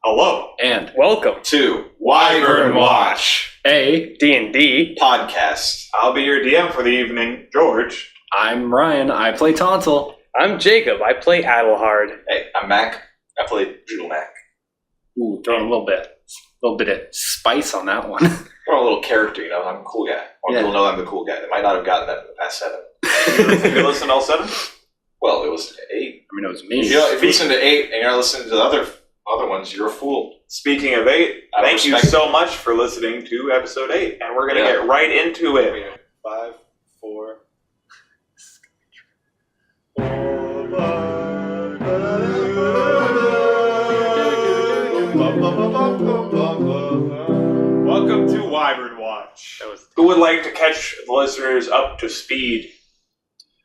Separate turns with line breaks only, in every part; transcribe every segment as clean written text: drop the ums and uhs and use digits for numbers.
Hello,
and
welcome
to Wyvern Watch,
a D&D
podcast. I'll be your DM for the evening, George.
I'm Ryan. I play Tonsil.
I'm Jacob. I play Adelhard.
Hey, I'm Mac. I play Jewel Mac.
Ooh, throwing a little bit of spice on that one.
We're a little character, you know. I'm a cool guy. People know I'm the cool guy. They might not have gotten that in the past 7. Did you listen to all 7? Well, it was 8.
I mean, it was me.
You know, if you listen to 8 and you're not listening to the other ones, you're a fool. Speaking of 8, thank you so much for listening to episode 8, and we're going to get right into it. 5, 4. Welcome to Wyvern Watch. Who would like to catch the listeners up to speed?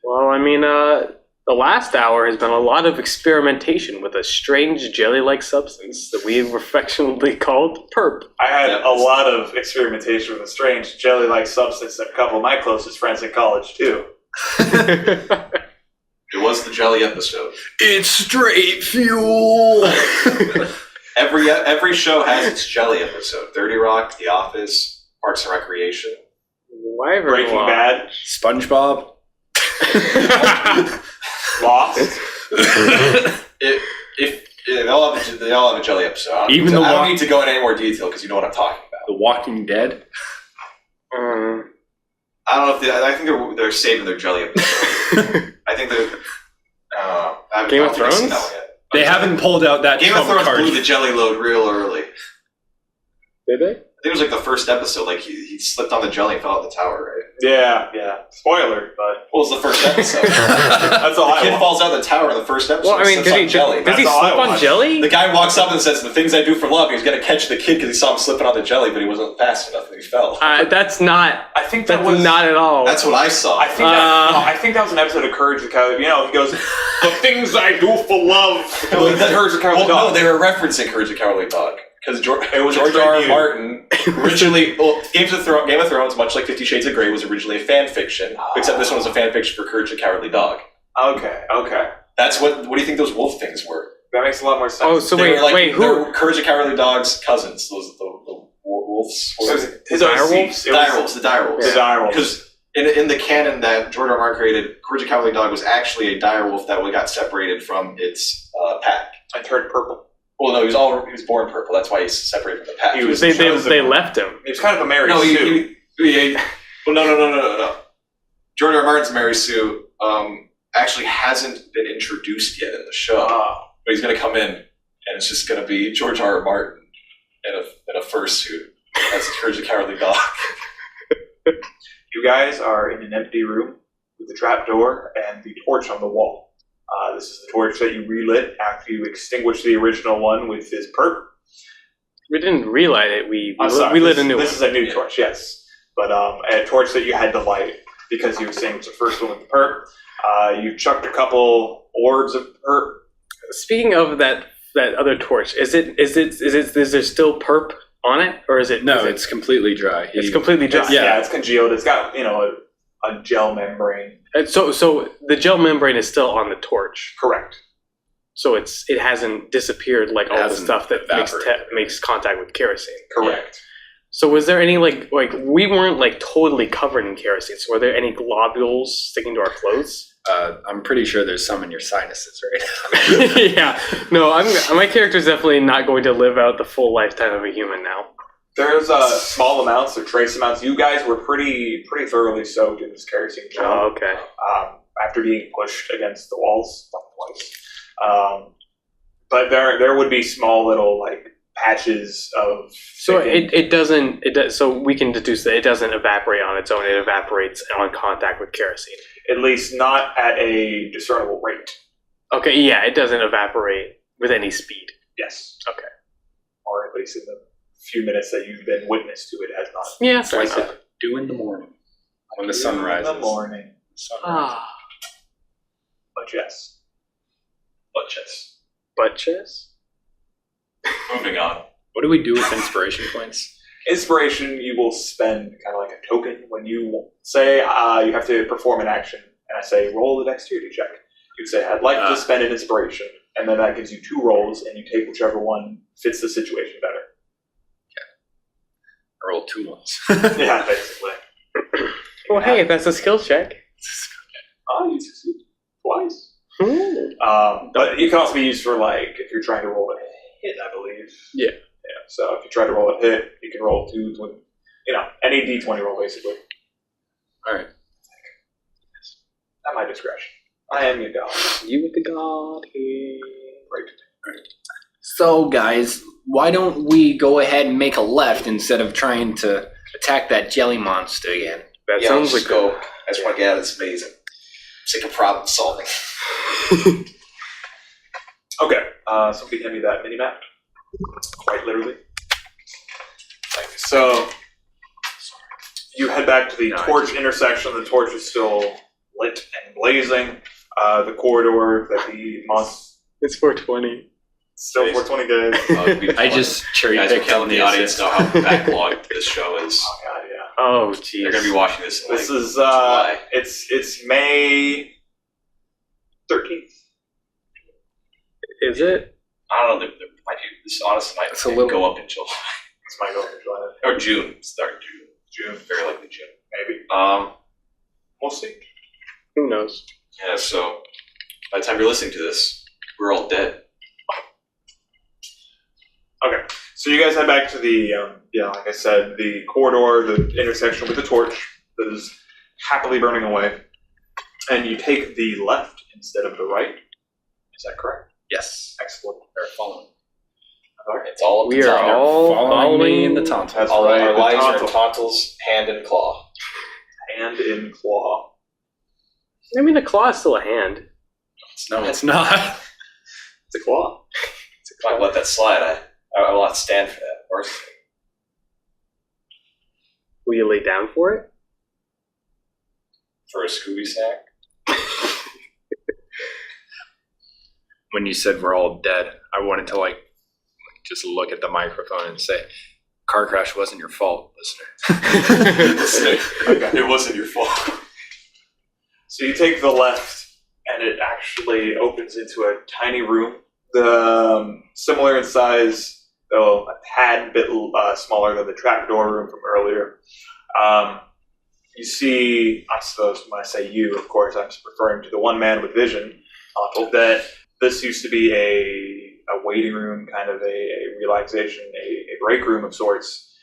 Well, I mean, the last hour has been a lot of experimentation with a strange jelly-like substance that we have affectionately called perp.
I had a lot of experimentation with a strange jelly-like substance that a couple of my closest friends in college, too. It was the jelly episode.
It's straight fuel.
Every show has its jelly episode. 30 Rock, The Office, Parks and Recreation,
Wyvern
Breaking
Watch.
Bad,
SpongeBob.
Lost. They all have a jelly episode. I don't need to go into any more detail because you know what I'm talking about.
The Walking Dead.
I don't know if I think they're saving their jelly episode. I think they're.
Game of Thrones?
That one yet.
They haven't pulled out that
Game of Thrones
card.
blew the jelly load real early.
Did they?
I think it was like the first episode. Like he slipped on the jelly and fell out the tower, right? Yeah. Spoiler, but what was the first episode? That's all. The kid falls out the tower in the first episode.
Well, I mean, does he slip on jelly?
The guy walks up and says, "The things I do for love." He's gonna catch the kid because he saw him slipping on the jelly, but he wasn't fast enough and he fell.
That's not.
I think
that's not at all.
That's what I saw. I think that was an episode of Courage the Cowardly. You know, he goes, "The things I do for love." Courage the Cowardly Dog. No, they were referencing Courage the Cowardly Dog. Because George R. Martin originally, Game of Thrones, much like 50 Shades of Grey, was originally a fan fiction, except this one was a fan fiction for Courage the Cowardly Dog. Okay. That's what do you think those wolf things were? That makes a lot more sense.
Oh, so wait, who?
They're Courage the Cowardly Dog's cousins, those the wolves.
The direwolves?
The direwolves. Because in the canon that George R. Martin created, Courage the Cowardly Dog was actually a direwolf that got separated from its pack. And turned purple. Well, no, he was born purple. That's why he's separated from the pack.
They left him.
He was kind of a Mary Sue. Well, no. George R. Martin's Mary Sue actually hasn't been introduced yet in the show. But he's going to come in, and it's just going to be George R. Martin in a fursuit as Courage the Cowardly Dog. You guys are in an empty room with the trapdoor and the torch on the wall. This is the torch that you relit after you extinguished the original one with his perp.
We didn't relight it. We lit a new one.
This is a new torch, yes. But a torch that you had to light because you extinguished the first one with the perp. You chucked a couple orbs of perp.
Speaking of that other torch, is there still perp on it, or is it?
No, it's completely dry.
It's completely dry.
It's congealed. It's got a gel membrane.
So the gel membrane is still on the torch.
Correct.
So it hasn't disappeared like all the stuff that makes contact with kerosene.
Correct.
So was there any like we weren't totally covered in kerosene? So were there any globules sticking to our clothes?
I'm pretty sure there's some in your sinuses right now.
Yeah. No, my character's definitely not going to live out the full lifetime of a human now.
There's small amounts or trace amounts. You guys were pretty thoroughly soaked in this kerosene gel.
Oh, okay.
After being pushed against the walls twice. But there would be small little patches of.
So it doesn't. So we can deduce that it doesn't evaporate on its own. It evaporates on contact with kerosene.
At least not at a discernible rate.
Okay. Yeah, it doesn't evaporate with any speed.
Yes.
Okay.
Or at least in the few minutes that you've been witness to, it has not.
Yeah,
it's like dew in the morning when the sun rises.
In the morning. But yes. Moving on.
What do we do with inspiration points?
Inspiration, you will spend kind of like a token when you say you have to perform an action, and I say roll the dexterity check. You say, I'd like to spend an inspiration.
and then that gives you 2 rolls, and you take whichever one fits the situation better.
I rolled 2 ones.
Yeah, basically.
Well, hey, that's a skill check.
Oh, you succeed twice. But it can also be used for, like, if you're trying to roll a hit, I believe.
Yeah.
Yeah. So if you try to roll a hit, you can roll 2, any D20 roll, basically.
All right.
At my discretion. I am your god.
You with the god here.
Right.
So, guys, why don't we go ahead and make a left instead of trying to attack that jelly monster again?
That
Yeah,
sounds
let's
like
go. I just want to get out of this maze. I'm sick of problem solving.
Okay, somebody hand me that mini-map. Quite literally. Thank you. So, you head back to the torch intersection. The torch is still lit and blazing. The corridor that the monster...
It's 420.
Still 420 guys.
I just cherry
guys,
picked
we're
on
telling
the
the audience
assist.
know how backlogged this show is.
Oh god, yeah.
Oh, jeez.
They're going to be watching this in
This
like
is,
July.
it's May 13th.
Is it?
I don't know. This honestly might
It's a little-
go up in July.
This might go into July.
Or June. Start June. June. Very likely June.
Maybe. We'll see.
Who knows?
Yeah, so by the time you're listening to this, we're all dead.
Okay, so you guys head back to the, like I said, the corridor, the intersection with the torch that is happily burning away, and you take the left instead of the right. Is that correct?
Yes.
Excellent.
They're following.
All right.
It's all up to
We are
Tom.
all
following me in the
following-
taunt.
That's
All
right.
our
the
lives are in
tonsil.
Tontil's hand and claw.
Hand in claw.
I mean, a claw is still a hand.
No, it's not.
It's a claw.
If I let that slide, I will not stand for that. Personally.
Will you lay down for it?
For a Scooby snack.
When you said we're all dead, I wanted to just look at the microphone and say, "Car crash wasn't your fault, listener."
Okay.
It wasn't your fault.
So you take the left, and it actually opens into a tiny room. Similar in size, though a tad bit smaller than the trapdoor room from earlier. You see, I suppose when I say you, of course, I'm referring to the one man with vision. That this used to be a waiting room, kind of a relaxation, a break room of sorts,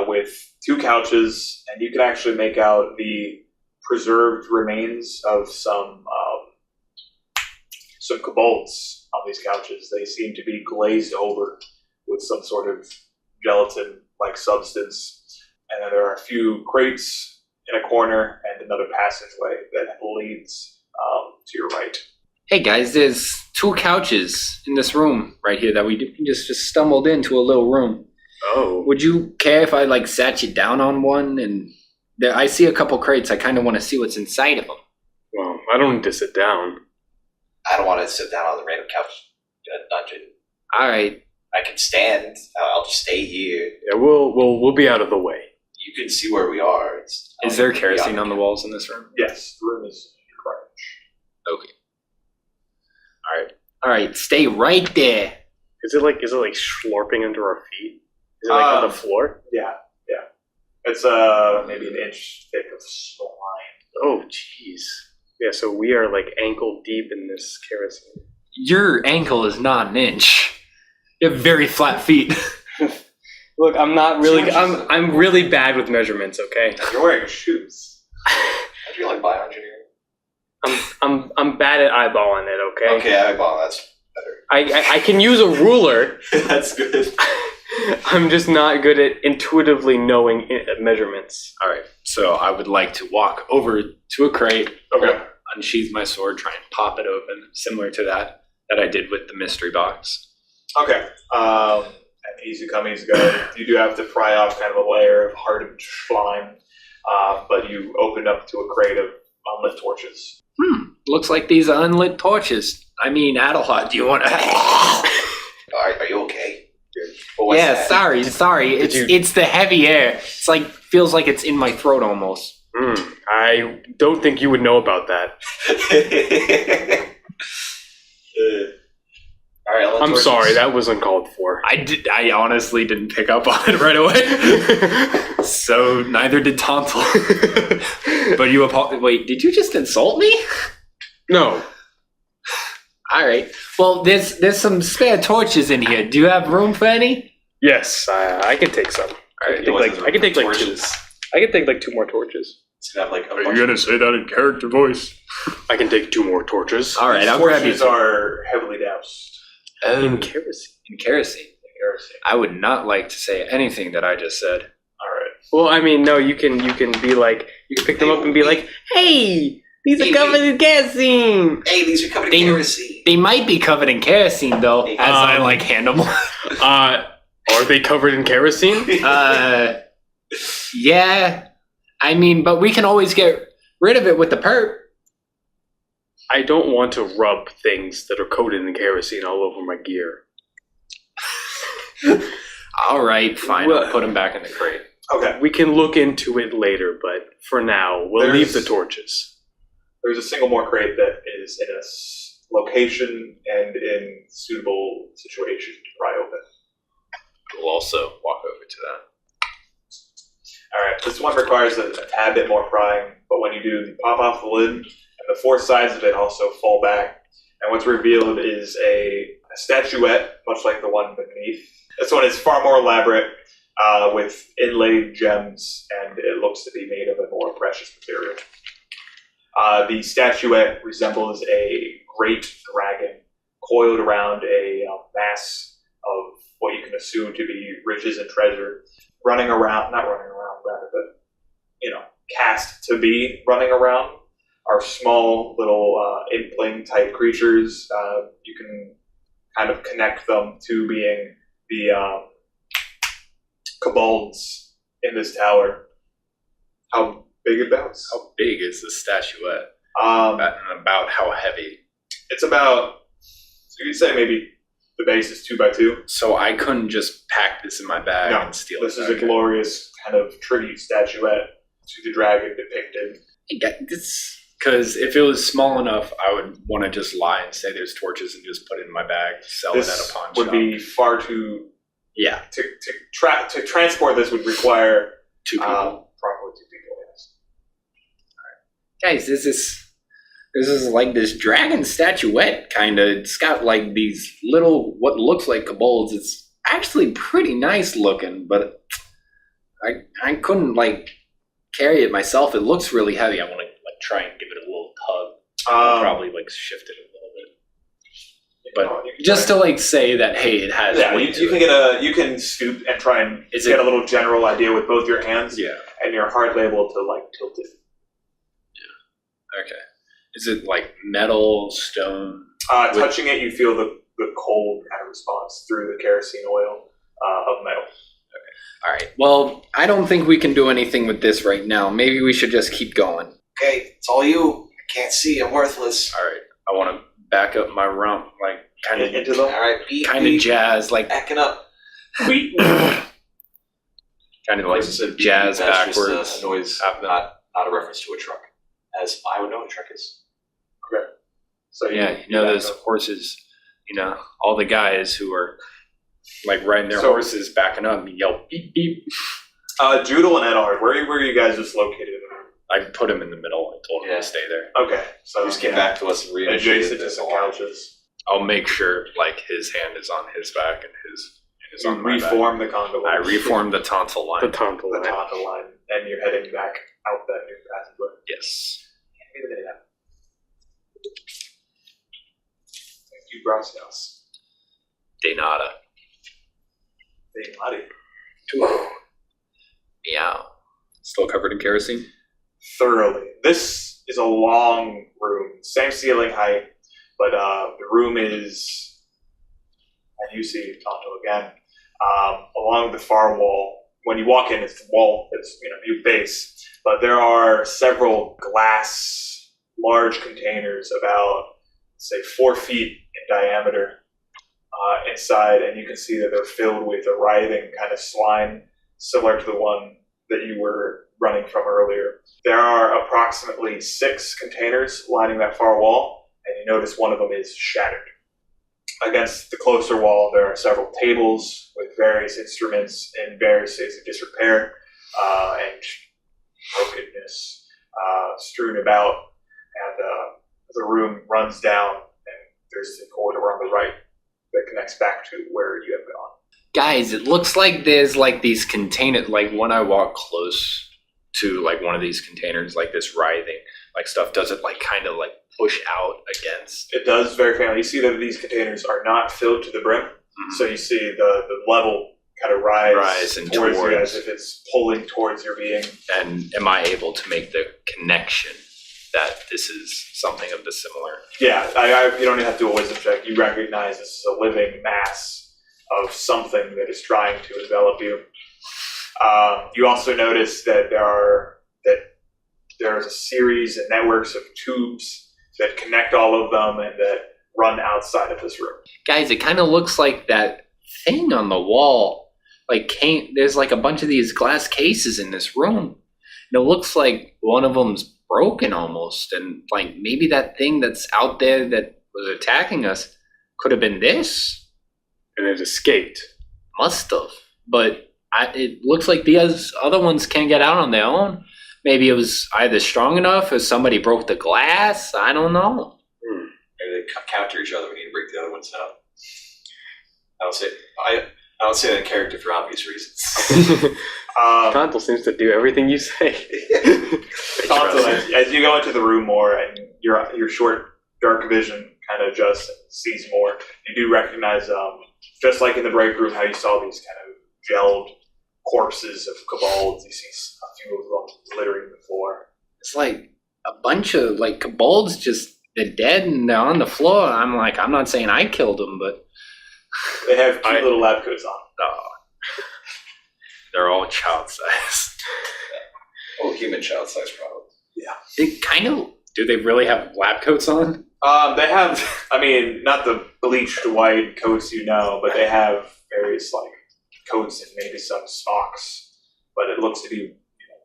with 2 couches, and you can actually make out the preserved remains of some kobolds on these couches. They seem to be glazed over with some sort of gelatin-like substance. And then there are a few crates in a corner and another passageway that leads to your right.
Hey guys, there's 2 couches in this room right here that we just stumbled into a little room.
Oh.
Would you care if I sat you down on one? And I see a couple crates. I kind of want to see what's inside of them.
Well, I don't need to sit down.
I don't want to sit down on the random couch in a dungeon.
All right.
I can stand. I'll just stay here.
Yeah, we'll be out of the way.
You can see where we are.
Is there kerosene on the walls in this room?
Yes, the room is crunch.
Okay. All right. Stay right there.
Is it like slurping under our feet? Is it on the floor?
Yeah. It's maybe an inch thick of slime.
Oh, jeez. Yeah, so we are ankle deep in this kerosene.
Your ankle is not an inch. You have very flat feet.
Look, I'm not really. I'm really bad with measurements. Okay.
You're wearing shoes.
I feel like bioengineering.
I'm bad at eyeballing it. Okay.
Okay, eyeball. That's better.
I can use a ruler.
That's good.
I'm just not good at intuitively knowing measurements.
All right. So I would like to walk over to a crate,
Okay.
unsheath my sword, try and pop it open, similar to that I did with the mystery box.
Okay. And easy come, easy go. You do have to pry off kind of a layer of hardened slime, but you opened up to a crate of unlit torches.
Looks like these are unlit torches. I mean, Adelhard, do you want to...
Are you okay? Well, what's
Yeah,
that?
sorry. It's the heavy air. It's feels like it's in my throat almost.
I don't think you would know about that.
All right, I'll let
I'm
torches.
sorry, that was uncalled for.
I honestly didn't pick up on it right away. So neither did Tonsil. But you wait, did you just insult me?
No.
All right. Well, there's some spare torches in here. Do you have room for any?
Yes, I can take some.
All right.
I can take like 2.
torches.
I can take like 2 more torches.
It's gonna have like a
Are you
bunch
gonna say that in character voice?
I can take 2 more torches.
All right,
These
I'll grab you.
torches are heavily doused.
In kerosene.
In kerosene. I would not like to say anything that I just said.
All right.
Well, I mean, no, you can be like, you can pick them up and be like, hey, these are covered in kerosene.
Hey, these are covered in kerosene.
They might be covered in kerosene though, as I hand them.
Are they covered in kerosene?
Yeah. I mean, but we can always get rid of it with the perp.
I don't want to rub things that are coated in kerosene all over my gear.
All right, fine. I'll put them back in the crate.
Okay.
We can look into it later, but for now, we'll leave the torches.
There's a single more crate that is in a location and in suitable situation to pry open.
We'll also walk over to that.
All right. This one requires a tad bit more prying, but when you do, you pop off the lid, and the 4 sides of it also fall back. And what's revealed is a statuette, much like the one beneath. This one is far more elaborate, with inlaid gems, and it looks to be made of a more precious material. The statuette resembles a great dragon coiled around a mass of what you can assume to be riches and treasure, cast to be running around, are small little implink type creatures. You can kind of connect them to being the kobolds in this tower. How big it bounce?
How big is the statuette?
Um,
And about how heavy?
it's about, so you could say maybe the base is 2 by 2.
So I couldn't just pack this in my bag
No,
and steal
This
it.
is a glorious kind of tribute statuette to the dragon depicted.
Because if it was small enough, I would want to just lie and say there's torches and just put it in my bag, sell it at
This
a pawn
would
shop.
be far too,
Yeah,
to transport this would require
2 people.
probably 2 people, yes.
Guys, this is like this dragon statuette kind of. It's got like these little what looks like kobolds. It's actually pretty nice looking, but I couldn't like carry it myself. It looks really heavy. I want to like try and give it a little tug. I'll probably like shift it a little bit, but
you can
just
try.
to like say that hey, it has.
Yeah,
weight to
you can
it.
you can scoop and try and
Is
get
it-
a little general idea with both your hands,
Yeah.
and you're hardly able to like tilt it.
Okay. Is it like metal, stone?
Touching it, you feel the cold kind of response through the kerosene oil of metal.
All right. Well, I don't think we can do anything with this right now. Maybe we should just keep going.
Okay, it's all you. I can't see. I'm worthless.
All right. I want to back up my rump, like kind
Into
of
the
All right, beep,
kind of
beep.
jazz, like
Backing up.
kind of like
As I said, beep,
jazz
beep, that's just
backwards.
a noise, not a reference to a truck, as I would know what a truck is.
So
Yeah, you know those horses. You know all the guys who are like riding their
So-
horses, backing up, and yell beep beep.
Joodle and Edard, where are you guys just located?
I put him in the middle and told him
Yeah.
to stay there.
Okay, so
Just get back to us and reinitiate
adjacent to
this
some
alarm.
couches.
I'll make sure like his hand is on his back and his is on my back.
Reform the conga line.
I reformed the tonsil line.
The tonsil
the
line.
conga line, and you're heading back out that new passageway.
Yes.
Give me the data. Thank you, Gracias.
De nada.
Hey, Marty.
Meow. Still covered in kerosene?
Thoroughly. This is a long room, same ceiling height, but the room is, and you see Tonto again, along the far wall. When you walk in, it's the wall, it's you face, but there are several glass, large containers about, say, 4 feet in diameter inside, and you can see that they're filled with a writhing kind of slime, similar to the one that you were running from earlier. There are approximately 6 containers lining that far wall, and you notice one of them is shattered. against the closer wall, there are several tables with various instruments in various states of disrepair and brokenness strewn about. And the room runs down, and there's the corridor on the right that connects back to where you have gone.
Guys, it looks like there's like these containers, like when I walk close to like one of these containers, like this writhing, like stuff, does it like kind of like push out against?
It does very faintly. You see that these containers are not filled to the brim, so you see the level kind of rise
and
towards you
towards.
as if it's pulling towards your being.
And am I able to make the connection that this is something of the similar?
Yeah, you don't even have to do a wisdom check. You recognize this is a living mass of something that is trying to envelop you. You also notice that there's a series of networks of tubes that connect all of them and that run outside of this room.
Guys, it kind of looks like that thing on the wall. Like, there's like a bunch of these glass cases in this room. And it looks like one of them's broken almost. And like maybe that thing that's out there that was attacking us could have been this.
And it escaped.
Must have. But it looks like these other ones can't get out on their own. Maybe it was either strong enough or somebody broke the glass. I don't know.
Maybe they counter each other. We need to break the other ones out. I don't say that in character for obvious reasons.
Tonto seems to do everything you say.
Tonto, as you go into the room more and your short, dark vision kind of adjusts and sees more, you do recognize, just like in the break room, how you saw these kind of gelled corpses of kobolds. You see a few of them littering the floor.
It's like a bunch of like kobolds they're dead and they're on the floor. I'm not saying I killed them, but
They have cute little lab coats on.
they're all child size.
Oh, human child size, probably.
It kind of. Do they really have lab coats on?
They have, not the bleached white coats but they have various like coats and maybe some smocks, but it looks to be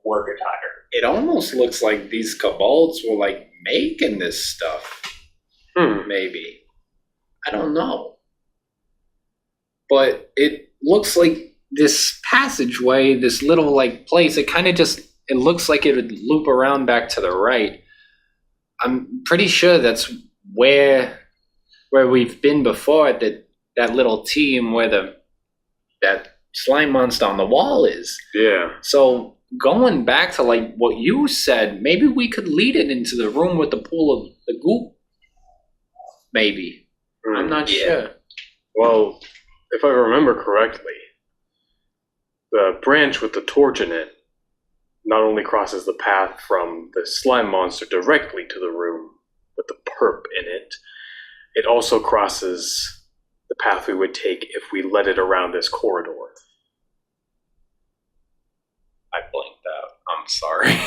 work attire.
It almost looks like these kobolds were like making this stuff. Maybe. I don't know. But it looks like this passageway, this little like place, it looks like it would loop around back to the right. I'm pretty sure that's where we've been before, that little team where that slime monster on the wall is.
Yeah.
So going back to like what you said, maybe we could lead it into the room with the pool of the goop. Maybe. I'm not sure.
Well, if I remember correctly, the branch with the torch in it not only crosses the path from the slime monster directly to the room with the perp in it, it also crosses the path we would take if we led it around this corridor.
I blinked out. I'm sorry.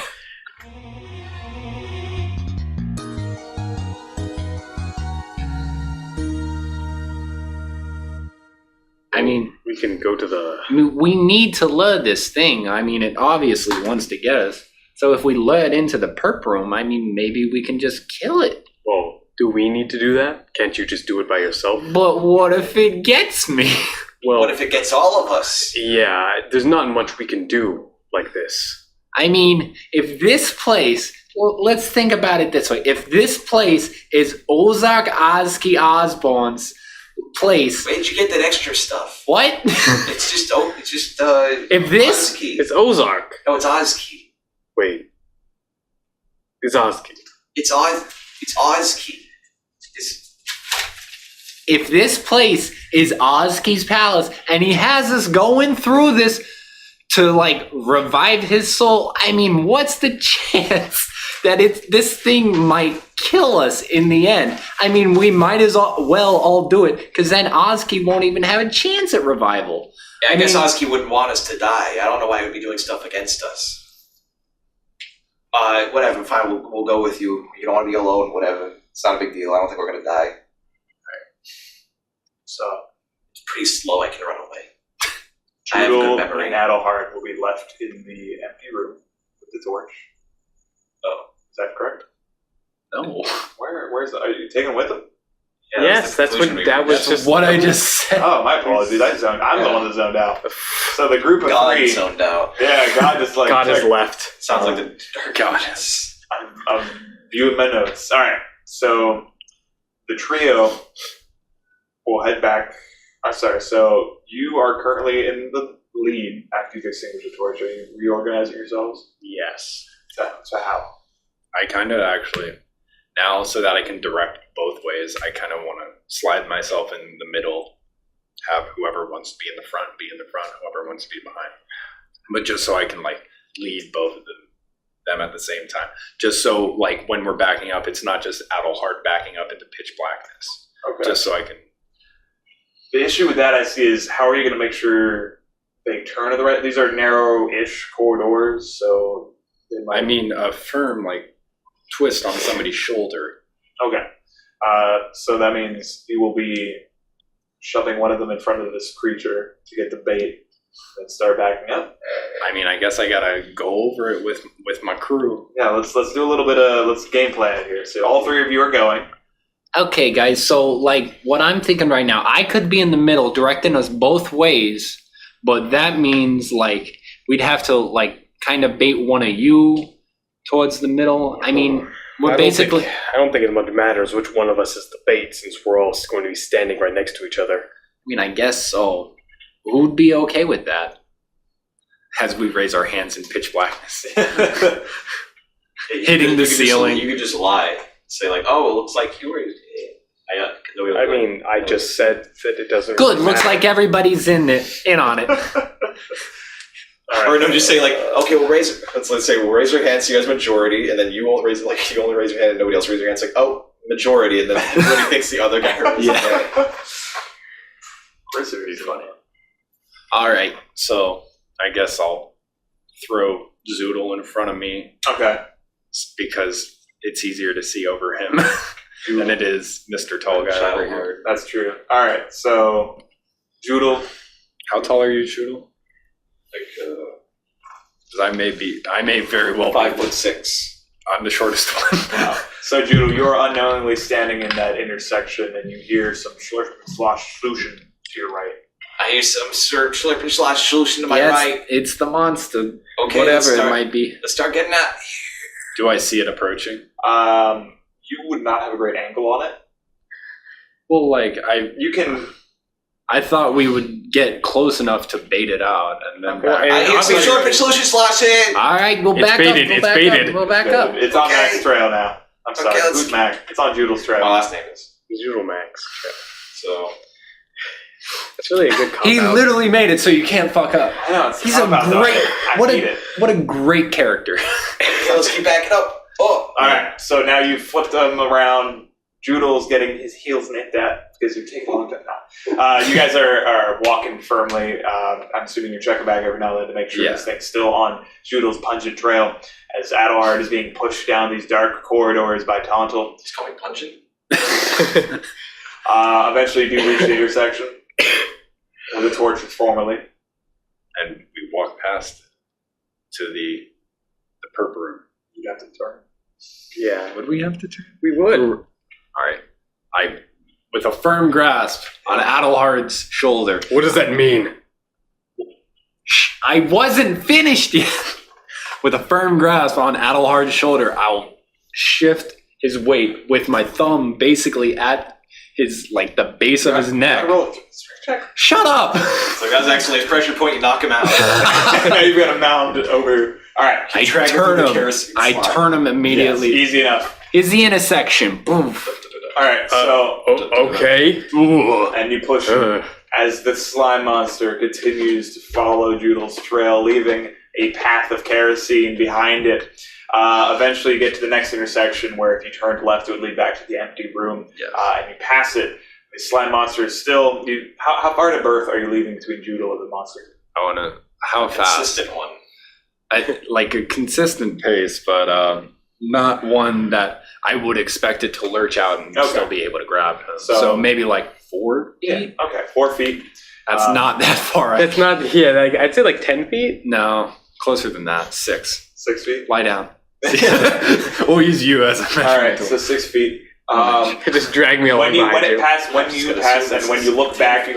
We can go to the...
we need to lure this thing. It obviously wants to get us. So if we lure it into the perp room, maybe we can just kill it.
Well, do we need to do that? Can't you just do it by yourself?
But what if it gets me?
Well,
What if it gets all of us?
yeah, there's not much we can do like this.
If this place... Well, let's think about it this way. If this place is Ozark Ozzy Osborne's place...
Where'd you get that extra stuff?
What?
It's just
If this...
Ozki.
It's Ozark.
No, it's Ozki.
Wait. It's Ozki.
It's Ozki.
If this place is Ozky's palace and he has us going through this to like revive his soul, what's the chance that this thing might kill us in the end? We might as well all do it, because then Ozky won't even have a chance at revival.
Yeah, I guess Ozki wouldn't want us to die. I don't know why he would be doing stuff against us. Whatever, fine, we'll go with you. You don't want to be alone, whatever. It's not a big deal. I don't think we're going to die. So, it's pretty slow. I can run away. I have good memory.
And Adelhard will be left in the empty room with the torch. Oh, is that correct?
No.
Where's are you taking with him?
Yeah,
Yes, that's what that was just
what I just said.
Oh, my apologies. I'm the one that zoned out. So the group of
God
three.
zoned out.
Yeah, God just like.
God has
checked.
left.
Sounds like the dark
Goddess.
I'm viewing my notes. All right. So the trio will head back. I'm sorry. So you are currently in the lead after you extinguish the torch. Are you reorganizing yourselves?
Yes.
So how?
I kind of actually, now so that I can direct both ways, I kind of want to slide myself in the middle, have whoever wants to be in the front, whoever wants to be behind. But just so I can like lead both of them at the same time. Just so like when we're backing up, it's not just Adelhard backing up into pitch blackness.
Okay.
Just so I can.
The issue with that I see is how are you going to make sure they turn to the right? These are narrow-ish corridors, so they might.
I mean, a firm like twist on somebody's shoulder.
Okay. So that means you will be shoving one of them in front of this creature to get the bait and start backing up.
I mean, I guess I gotta go over it with my crew.
Yeah, let's do a little bit of let's game plan it here. So all three of you are going.
Okay, guys. So like, what I'm thinking right now, I could be in the middle, directing us both ways, but that means like we'd have to like kind of bait one of you towards the middle. I mean, we're
I
basically.
don't think it much matters which one of us is the bait, since we're all going to be standing right next to each other.
I mean, I guess so. Who'd be okay with that? As we raise our hands in pitch blackness, hitting the ceiling.
You could just lie. Say like, oh, it looks like you were.
I mean, I just said that it doesn't.
Good.
really
Looks
matter.
like everybody's in on it.
Or no, just say like, okay, let's say we'll raise our hands, so you guys majority, and then you won't raise like you only raise your hand and nobody else raises your hand. It's like, oh, majority, and then everybody thinks the other guy raises his hand.
This would be funny.
All right. So I guess I'll throw Zoodle in front of me
Okay.
because it's easier to see over him than it is Mr. Tall Guy over here.
That's true. All right. So, Joodle.
How tall are you, Zoodle?
Like,
Because I may very well be
5'6".
I'm the shortest one.
Wow. So, Joodle, you're unknowingly standing in that intersection, and you hear some slurp/solution to your right.
I hear some slurp/slash solution to my
Yes,
right.
it's the monster.
Okay,
Whatever it might be.
Let's start getting out.
Do I see it approaching?
You would not have a great angle on it.
Well, like
You can.
I thought we would get close enough to bait it out, and then.
Well, and
I hear some
obviously-
slurp/solution sloshing.
All right, we'll
It's
back
baited,
up.
it's baited.
We'll back up.
It's on
Okay.
Mac's trail now. I'm sorry.
Okay, let's-
Who's Mac? It's on Joodle's trail.
My last name is.
Zoodle Max.
So
That's really a good cop
He
out.
literally made it so you can't fuck up.
I know. It's
He's a
about though.
great.
I
What
hate
a
it.
what a great character.
let's keep backing up. Oh,
All right. So now you've flipped them around. Joodle's getting his heels nipped at because you're taking a long time now. You guys are walking firmly. I'm assuming you're checking back every now and then to make sure this thing's still on Joodle's pungent trail as Adelhard is being pushed down these dark corridors by Tontal.
Just call me Pungent.
Eventually, you do reach the intersection where the torch was formerly.
And we walk past to the purple room.
You have to turn.
Yeah,
Would we have to turn?
we would.
All right. I, with a firm grasp on Adelhard's shoulder.
What does that mean?
I wasn't finished yet. With a firm grasp on Adelhard's shoulder, I'll shift his weight with my thumb basically at his, like, the base of his neck.
Roll it. Check.
Shut up!
So guys, actually, his pressure point, you knock him out.
Now you've got a mound over. All right.
I
drag him
turn
through the
him.
kerosene
I
slide.
turn him immediately.
Yes, easy enough.
Is the intersection. Boom.
All right. So,
Okay.
Ooh.
and you push him as the slime monster continues to follow Joodle's trail, leaving a path of kerosene behind it. Eventually, you get to the next intersection where if you turned left, it would lead back to the empty room,
Yes.
and you pass it. The slime monster is still. How far to birth are you leaving between Joodle and the monster?
I want to. How fast?
Consistent one.
Like a consistent pace, but not one that I would expect it to lurch out and
Okay.
still be able to grab.
So-
So maybe like 4 feet?
Okay, 4 feet.
That's not that far.
That's not. Yeah, like, I'd say like 10 feet.
No, closer than that. 6.
6 feet.
Lie down. We'll use you as a measuring
All right,
tool.
so 6 feet.
Just drag me along
when you
behind you.
pass, when you look back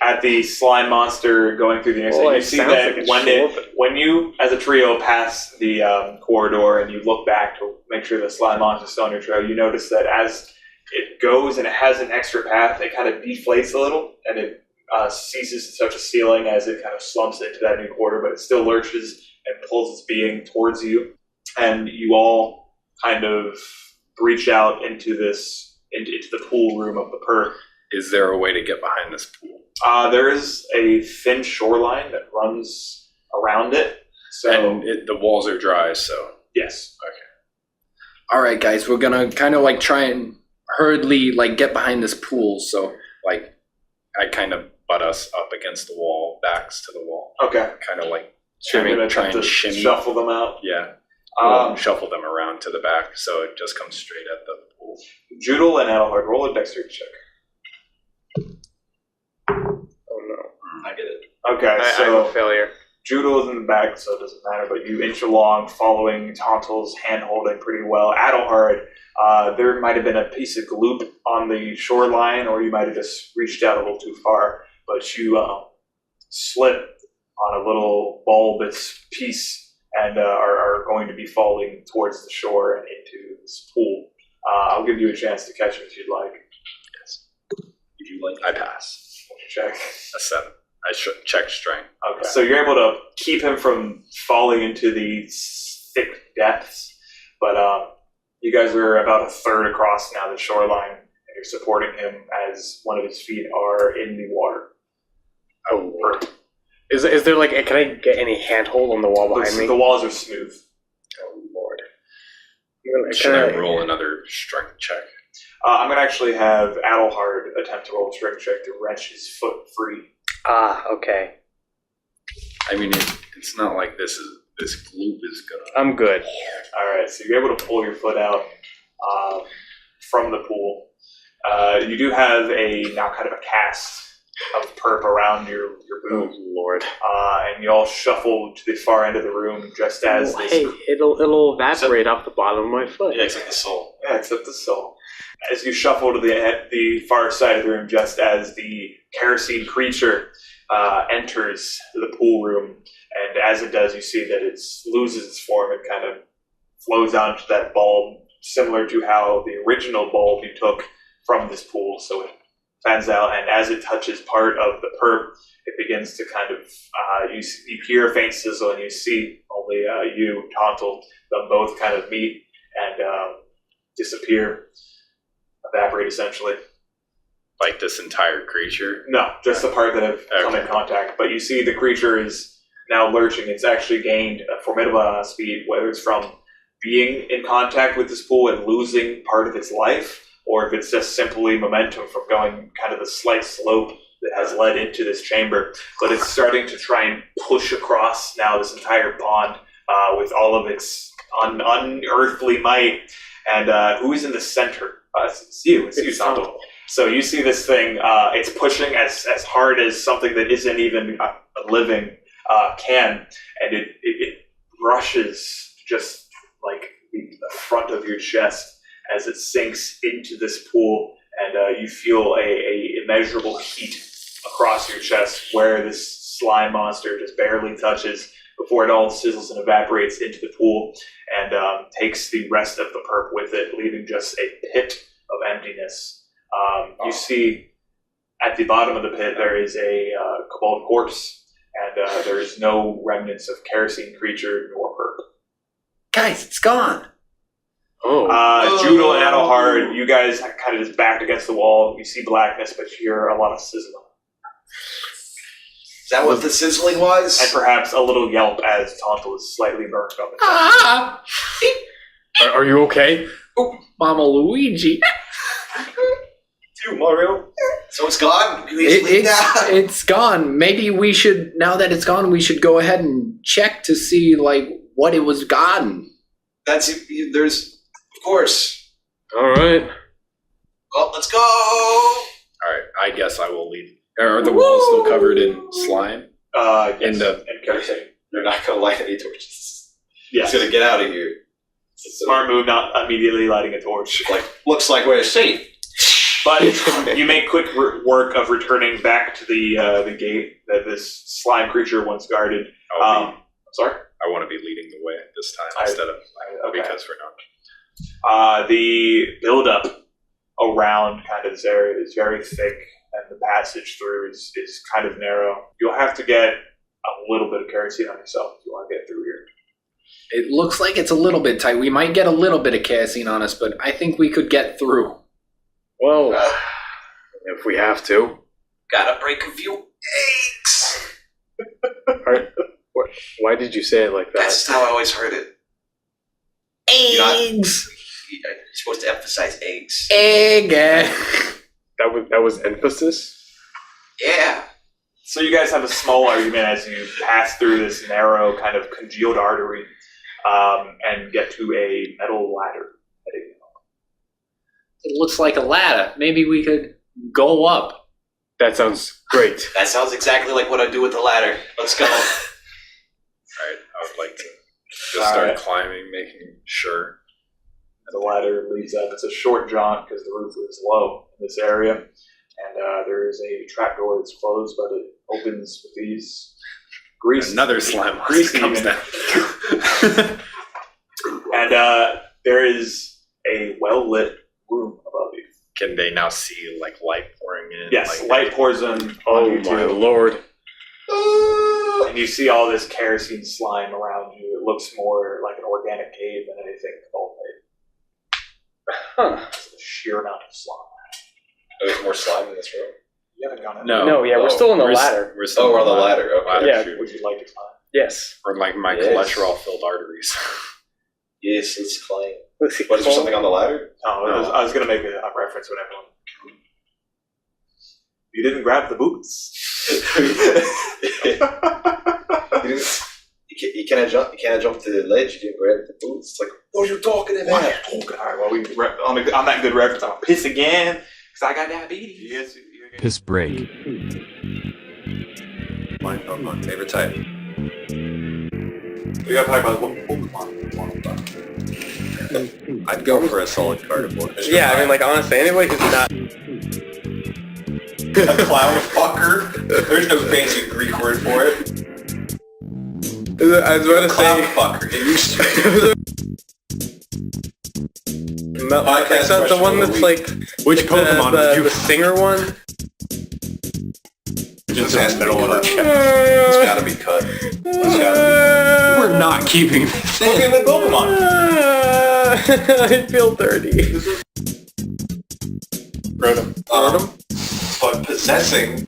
at the slime monster going through the intersection, you see that when you, as a trio, pass the corridor and you look back to make sure the slime monster is still on your trail, you notice that as it goes and it has an extra path, it kind of deflates a little and it ceases to touch a ceiling as it kind of slumps into that new corridor, but it still lurches and pulls its being towards you, and you all kind of reach out into the pool room of the perp.
Is there a way to get behind this pool?
There is a thin shoreline that runs around it. So
And the walls are dry, so...
yes.
Okay. All right, guys, we're gonna kind of like try and hurriedly like get behind this pool. So like, I kind of butt us up against the wall, backs to the wall.
Okay.
Kind of like
I'm gonna
try
attempt
and
to
shimmy.
shuffle them out.
Yeah. Shuffle them around to the back, so it just comes straight at the pool.
Judel and Adelhard, roll a dexterity check.
Oh no.
I get it.
Okay,
I'm
so
a failure.
Judel is in the back, so it doesn't matter, but you inch along, following Tontal's hand-holding pretty well. Adelhard, there might have been a piece of gloop on the shoreline, or you might have just reached out a little too far, but you slip on a little bulbous piece and are going to be falling towards the shore and into this pool. I'll give you a chance to catch him if you'd like.
Yes. If you like, I pass.
Check.
A 7. I check strength.
Okay, so you're able to keep him from falling into these thick depths, but you guys are about a third across now the shoreline, and you're supporting him as one of his feet are in the water.
Oh, Lord. Is there like, can I get any handhold on the wall behind me?
The walls are smooth.
Oh, Lord.
Should I roll another strength check?
I'm going to actually have Adelhard attempt to roll a strength check to wrench his foot free.
Ah, okay.
I mean, it's not like this gloop is gonna...
I'm good.
Alright, so you're able to pull your foot out from the pool. You do have now kind of a cast of perp around your boot.
Oh, Lord.
And you all shuffle to the far end of the room just as this...
Hey, it'll evaporate off the bottom of my foot.
Yeah, except the soul.
Yeah, except the soul. As you shuffle to the far side of the room, just as the kerosene creature enters the pool room, and as it does, you see that it loses its form and kind of flows onto that bulb, similar to how the original bulb you took from this pool. So it fans out, and as it touches part of the perp, it begins to kind of, you hear a faint sizzle, and you see only you, Tontal, them both kind of meet and disappear. Evaporate, essentially.
Like this entire creature?
No, just the part that have come in contact. But you see the creature is now lurching. It's actually gained a formidable amount of speed, whether it's from being in contact with this pool and losing part of its life, or if it's just simply momentum from going kind of the slight slope that has led into this chamber. But it's starting to try and push across now this entire pond with all of its unearthly might. And who is in the center? It's you, Tontal. So you see this thing, it's pushing as hard as something that isn't even a living can, and it rushes just like the front of your chest as it sinks into this pool, and you feel a immeasurable heat across your chest where this slime monster just barely touches before it all sizzles and evaporates into the pool and takes the rest of the perp with it, leaving just a pit of emptiness. You see at the bottom of the pit there is a kobold corpse, and there is no remnants of kerosene creature nor perp.
Guys, it's gone!
Judel and Adelhard, you guys kind of just backed against the wall. You see blackness, but you hear a lot of sizzling.
Is that what the sizzling was?
And perhaps a little yelp as Tontal is slightly burnt up.
Ah!
Are you okay?
Oh, Mama Luigi.
You, Mario. So it's gone?
It's gone. Maybe we should, now that it's gone, we should go ahead and check to see, like, what it was gotten.
There's, of course.
All right.
Well, let's go.
All right, I guess I will leave. Are the walls still covered in slime?
Yes,
In the
and kerosene.
You're not going to light any torches.
Yes.
He's going to get out of here.
Smart move, not immediately lighting a torch.
Like, looks like we're safe.
But you make quick work of returning back to the gate that this slime creature once guarded. Sorry?
I want to be leading the way this time instead of because we're not.
The buildup around kind of this area is very thick, and the passage through is kind of narrow. You'll have to get a little bit of kerosene on yourself if you want to get through here.
It looks like it's a little bit tight. We might get a little bit of kerosene on us, but I think we could get through.
Well, if we have to.
Gotta break a few eggs.
Why did you say it like that?
That's how I always heard it.
Eggs!
You're supposed to emphasize eggs.
Egg!
That was emphasis?
Yeah.
So you guys have a small argument as you pass through this narrow kind of congealed artery and get to a metal ladder.
It looks like a ladder. Maybe we could go up.
That sounds great.
That sounds exactly like what I do with the ladder. Let's go.
Alright, I would like to just start climbing, making sure.
The ladder leads up. It's a short jaunt because the roof is low in this area. And there is a trapdoor that's closed, but it opens with these grease.
Another slime monster comes down.
And there is a well-lit room above you.
Can they now see like light pouring in?
Yes,
like,
light pours in
Oh
on you
my
too.
lord.
And you see all this kerosene slime around you. It looks more like an organic cave than anything kobold made.
Huh.
It's a sheer amount of slime.
There's more slime in this room.
You haven't gone in.
No, yeah, we're still on the ladder.
We're still
we're on the ladder. Okay.
Yeah.
chute.
Would you like to climb?
Yes.
Or like my
Yes.
cholesterol-filled arteries.
Yes, it's climb.
Let's see.
What, is there something on the ladder?
No, I was going to make a reference with everyone. You didn't grab the boots.
You can't jump to the ledge. You didn't grab the boots. It's like, what are you talking about?
All right, well, on that good reference, I'm going to piss again because I got diabetes. Yes.
Piss break.
My Pokemon favorite type.
We got to talk about what Pokemon you want to talk.
I'd go for a solid Gardevoir.
Yeah, I mean, like, honestly, anybody who's not...
A clown fucker. There's no fancy Greek word for it.
I was about to
Clown
say...
fucker. It used to
No,
Podcast
it's not the
question
one
of the
that's
week.
like...
Which Pokemon would you...
The singer one?
Just ask middle one. It's gotta be cut. It's gotta
We're not keeping
be. Same with Pokemon.
I feel dirty.
Rotom. But possessing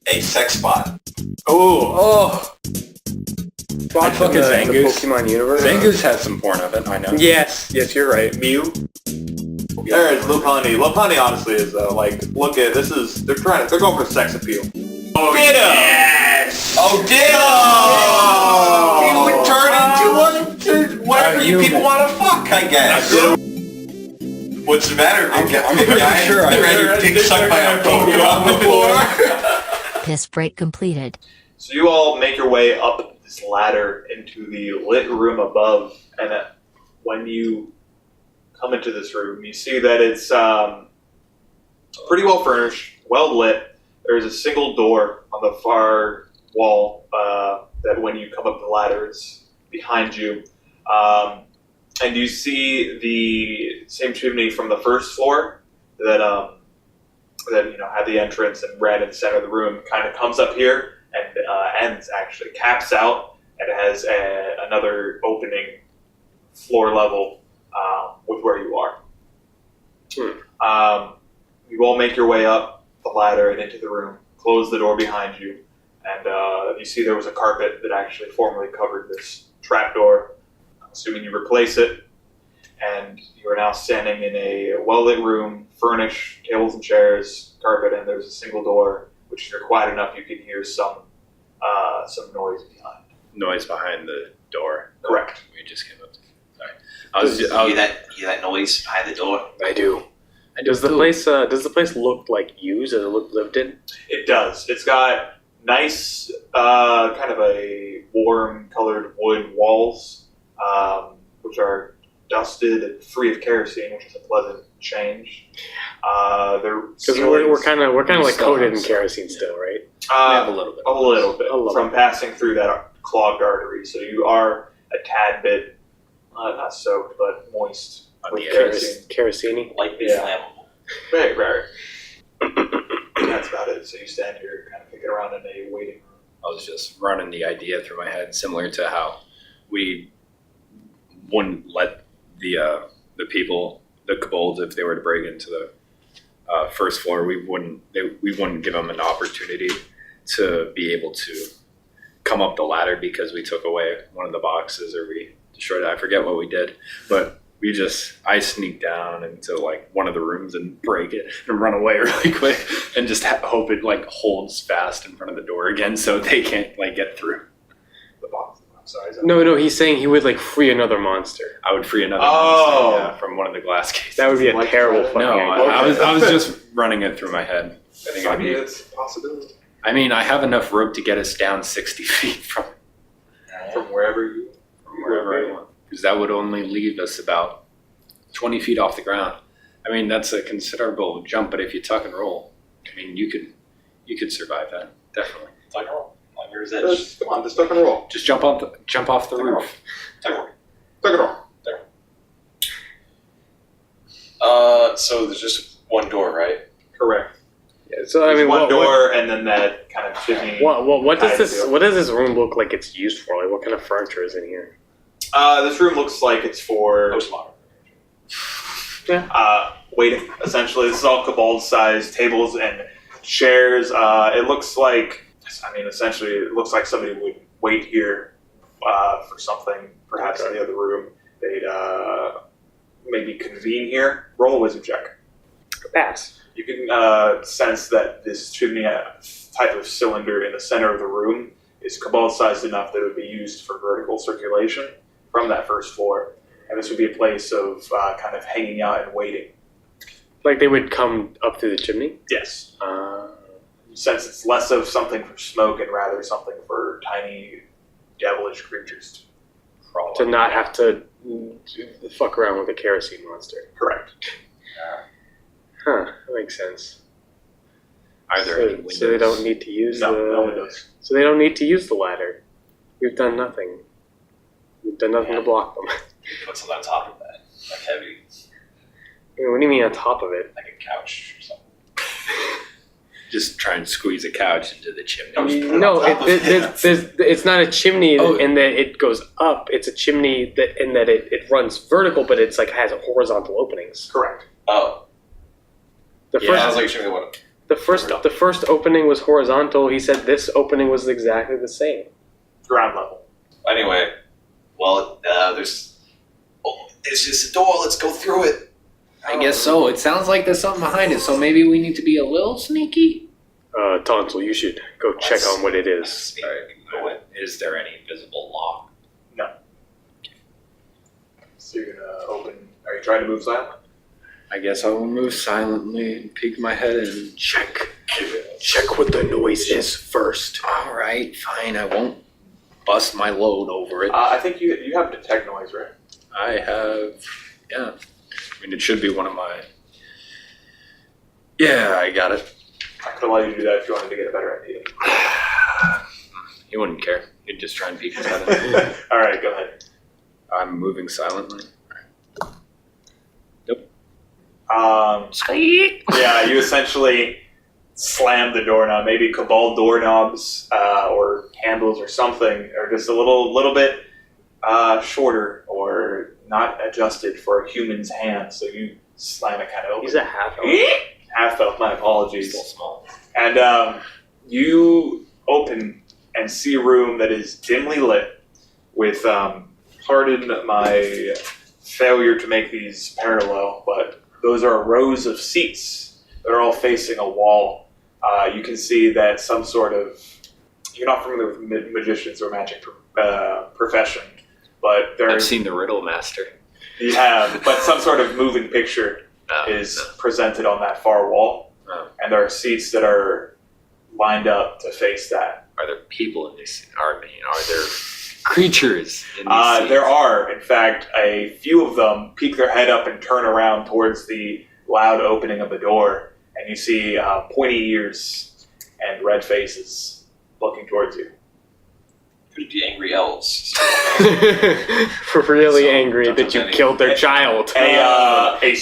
a sex bot.
Oh.
I'd fucking
the
Zangoose.
Pokemon universe.
Zangoose has some porn of it, I know.
Yes, you're right.
Mew. There is Lopunny. Lopunny honestly is like, look at this is they're going for sex appeal.
Oh, Ditto! Yes! Oh, Ditto! He would turn into whatever you people want to fuck, I guess. What's the matter? I'm pretty sure I've had your dick sucked by a Pokemon before.
Piss break completed.
So you all make your way up this ladder into the lit room above, and when you come into this room, you see that it's pretty well furnished, well lit. There's a single door on the far wall that when you come up the ladder is behind you. And you see the same chimney from the first floor that had the entrance and red in the center of the room kind of comes up here and ends actually, caps out, and it has another opening floor level with where you are. You all make your way up the ladder and into the room, close the door behind you, and you see there was a carpet that actually formerly covered this trapdoor. Assuming you replace it, and you are now standing in a well-lit room, furnished, tables and chairs, carpet, and there's a single door, which if you're quiet enough, you can hear some noise behind.
Noise behind the door.
Correct.
We just came up to. Sorry. I was
hear that noise behind the door?
I do. Does the place look like used? Does it look lived in?
It does. It's got nice, kind of a warm-colored wood walls, which are dusted and free of kerosene, which is a pleasant change.
Because we're kind of like coated in kerosene still, right?
We have a little bit.
A little bit
A little
from
bit.
passing through that clogged artery, so you are a tad bit not soaked but moist
On
with
the
kerosene.
Kerosene.
Lightly
Yeah.
flammable.
Right. That's about it. So you stand here, kind of picking around in a waiting room.
I was just running the idea through my head, similar to how we wouldn't let the people, the kobolds, if they were to break into the first floor, we wouldn't give them an opportunity to be able to come up the ladder because we took away one of the boxes or we destroyed it. I forget what we did, but I sneak down into like one of the rooms and break it and run away really quick and just hope it like holds fast in front of the door again so they can't like get through.
The box. I'm sorry.
No, he's saying he would like free another monster.
I would free another
Oh.
monster, from one of the glass cases.
That would be a
Like
terrible
that?
fucking
No,
idea.
I was just running it through my head. I think
I
it'd
mean,
be,
it's a possibility
I mean, I have enough rope to get us down 60 feet from
from wherever you.
wherever I want. Because that would only leave us about 20 feet off the ground. I mean, that's a considerable jump, but if you tuck and roll, I mean, you could survive that, definitely.
Tuck and roll. Like where's that?
Come on, just tuck and roll.
Just jump off the
Tuck and roll.
roof.
Tuck and roll.
Tuck and roll.
So there's just one door, right?
Correct.
Yeah, so I
There's
mean,
one
what
door and then that kind of chimney.
what does
Kind
this
of.
what does this room look like it's used for? Like what kind of furniture is in here?
This room looks like it's for
Postmodern.
waiting. Essentially, this is all kobold-sized tables and chairs. It looks like, essentially, it looks like somebody would wait here for something, perhaps in the other room. They'd maybe convene here. Roll a wisdom check.
Pass.
You can sense that this chimney type of cylinder in the center of the room is kobold-sized enough that it would be used for vertical circulation from that first floor. And this would be a place of kind of hanging out and waiting.
Like they would come up through the chimney.
Yes. Since it's less of something for smoke and rather something for tiny devilish creatures to crawl
To
up.
not have to fuck around with a kerosene monster.
Correct.
Huh, that makes sense.
Are there any windows?
So they don't need to use
No windows.
So they don't need to use the ladder. We've done nothing. We've done nothing to block them.
Put something on top of that. Like heavy.
I mean, what do you mean on top of it?
Like a couch or something.
Just try and squeeze a couch into the chimney.
I'm just put it
No,
on top of it.
it's not a chimney
Oh.
in that it goes up. It's a chimney that in that it runs vertical, but it's like has horizontal openings.
Correct.
Oh,
The
Yeah.
first
sounds like you're going to
the first opening was horizontal. He said this opening was exactly the same.
Ground level.
Anyway, well, there's just a door. Let's go through it.
I guess so. It sounds like there's something behind it, so maybe we need to be a little sneaky.
Tonsil, you should go check on what it is.
Go in.
Is there any visible lock?
So you're gonna open. Are you trying to move silent?
I guess I will move silently and peek my head and check.
Check what the noise is first.
All right, fine. I won't bust my load over it.
I think you have detect noise, right?
I have, yeah. I mean, it should be one of my. Yeah, I got it.
I could allow you to do that if you wanted to get a better idea.
He wouldn't care. He'd just try and peek his head in.
All right, go ahead.
I'm moving silently.
Yeah, you essentially slam the doorknob. Maybe kobold doorknobs or handles or something are just a little bit shorter or not adjusted for a human's hand. So you slam it kind of open.
He's a half elf.
Half elf. My apologies.
Still small.
And you open and see a room that is dimly lit with, pardon my failure to make these parallel, but those are rows of seats that are all facing a wall. You can see that some sort of, you're not familiar with magicians or magic profession, but
I've
there's,
seen the Riddle Master.
you have, but some sort of moving picture
No,
is
no.
presented on that far wall.
Oh.
And there are seats that are lined up to face that.
Are there people in this? Are there creatures in these scenes?
There are, in fact, a few of them peek their head up and turn around towards the loud opening of the door, and you see pointy ears and red faces looking towards you.
Could be angry elves.
Really
So,
angry
don't
that
touch
you
any-
killed their child.
A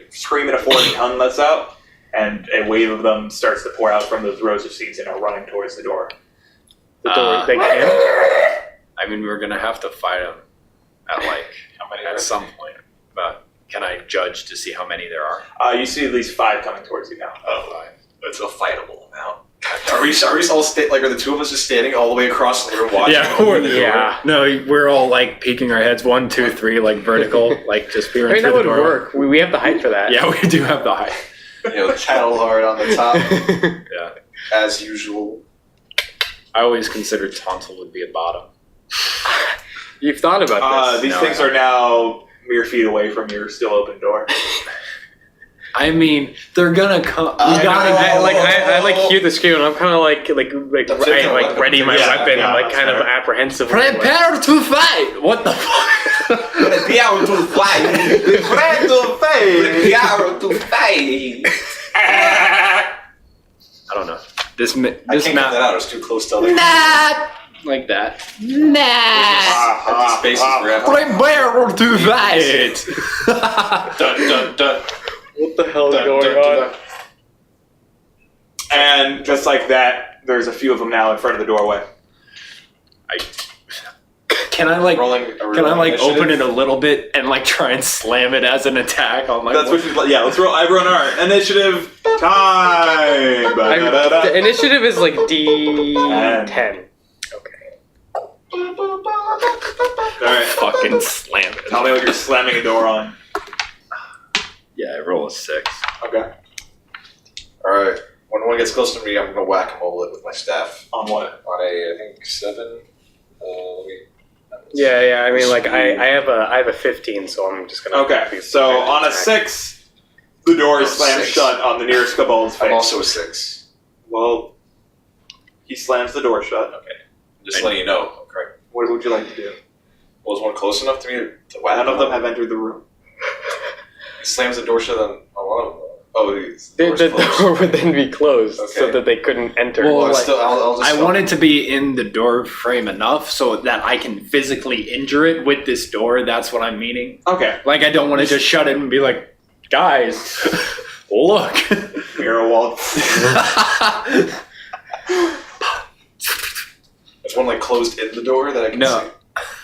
scream in a foreign tongue lets out, and a wave of them starts to pour out from those rows of seats and are running towards the door.
The door, they can.
I mean, we're gonna have to fight them at
How many
at some point. But can I judge to see how many there are?
You see at least 5 coming towards you now.
Oh, it's a fightable amount.
Are we all are the two of us just standing all the way across the room watching? open the door?
No, we're all like peeking our heads 1, 2, 3, like vertical, like just peering
I mean,
through
that
the
would
door.
work. We have the height for that.
Yeah, we do have the height.
Cattle hard on the top,
Yeah,
as usual.
I always considered tonsil would be a bottom.
You've thought about this.
These
No,
things
I
are now mere feet away from your still open door.
I mean, they're gonna come.
I
I
like hear the scream, and I'm kind of like ready my weapon, like kind of apprehensive.
prepare to fight. What the fuck?
Prepare to fight. Prepare to fight.
I don't know. This
I can't
map
get that out. It's too close to other.
like that.
Empty spaces for everyone.
Prepare to fight.
Dun dun dun.
What the hell is
Dun,
going
dun,
on?
dun.
And just like that, there's a few of them now in front of the doorway.
Can I like?
Rolling.
Can I like open it a little bit and like try and slam it as an attack on my?
That's what you. Yeah, let's roll. Everyone, our initiative time.
The initiative is like D10. Okay.
All right.
fucking slam it.
Tell me what you're slamming a door on.
Yeah, I roll a 6.
Okay.
All right. When one gets close to me, I'm gonna whack-a-mole it with my staff.
On what?
On I think 7.
Yeah. I mean, like I have a 15, so I'm just gonna.
Okay. So on a 6, the door is slammed
6.
shut on the nearest kobold's face.
I'm also a 6.
Well, he slams the door shut.
Okay. Just letting you know. Okay.
What would you like to do?
Was one close enough to me to whack?
None of them have entered the room.
He slams the door shut on one of them. Oh, the
The
door's closed.
door would then be closed so
Okay.
that they couldn't enter.
Well,
Well,
like-
I'll just
I want it to be in the door frame enough so that I can physically injure it with this door. That's what I'm meaning.
Okay.
Like, I don't want to just shut it and be like, guys, look.
Mirror wall.
It's one like closed in the door that I can
No.
see.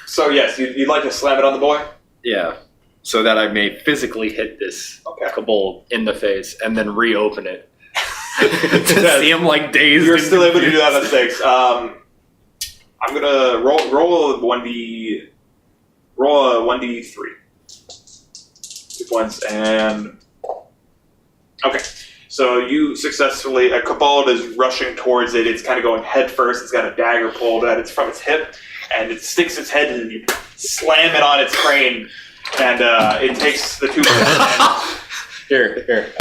So yes, you'd like to slam it on the boy?
Yeah. So that I may physically hit this
Okay.
kobold in the face and then reopen it. to see him like dazed.
You're
and
still able to do that
confused.
on 6. I'm gonna roll a 1d3. 2 points and okay. So you successfully a kobold is rushing towards it. It's kind of going head first. It's got a dagger pulled at it's from its hip, and it sticks its head and you slam it on its crane, and it takes the 2 points.
Here.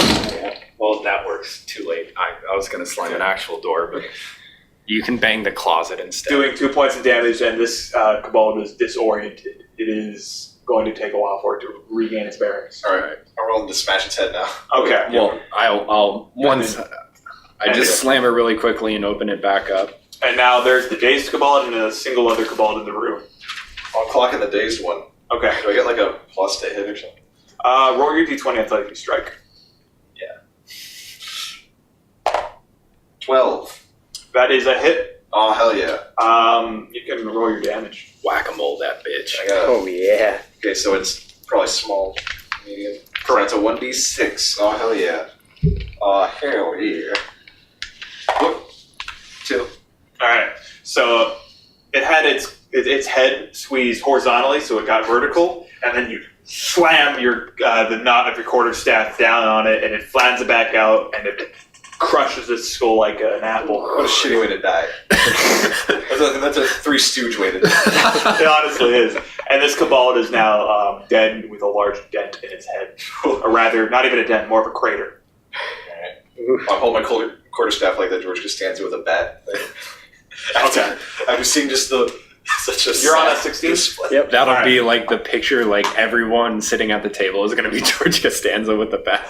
Well, that works. Too late. I was going to slam an actual door, but you can bang the closet instead.
Doing 2 points of damage, and this kobold is disoriented. It is going to take a while for it to regain its bearings.
All right. I'm rolling to smash its head now.
Okay.
Well, I'll once I
and
just
it-
slam it really quickly and open it back up.
And now there's the dazed kobold and a single other kobold in the room.
I'm clocking the dazed one.
Okay.
Do I get like a plus to hit or something?
Roll your d20 until you strike.
12.
That is a hit.
Oh hell yeah!
You can roll your damage.
Whack-a-mole that bitch.
I got.
Oh yeah.
Okay, so it's probably small, medium. Correct. It's a 1d6. Oh hell yeah! Oh hell yeah! Whoop. 2.
All right. So it had its head squeezed horizontally, so it got vertical, and then you slam your the knot of your quarterstaff down on it, and it flattens it back out, and it crushes its skull like an apple.
What a shitty way to die. that's a Three Stooge way to die.
It honestly is. And this kobold is now dead with a large dent in its head. Or rather, not even a dent, more of a crater.
I hold my quarterstaff like that. George just stands there with a bat.
Okay.
After seeing just the Such a
You're on
sad
a 16?
display.
Yep.
That'll
Alright.
be like the picture, like everyone sitting at the table is going to be George Costanza with the bat.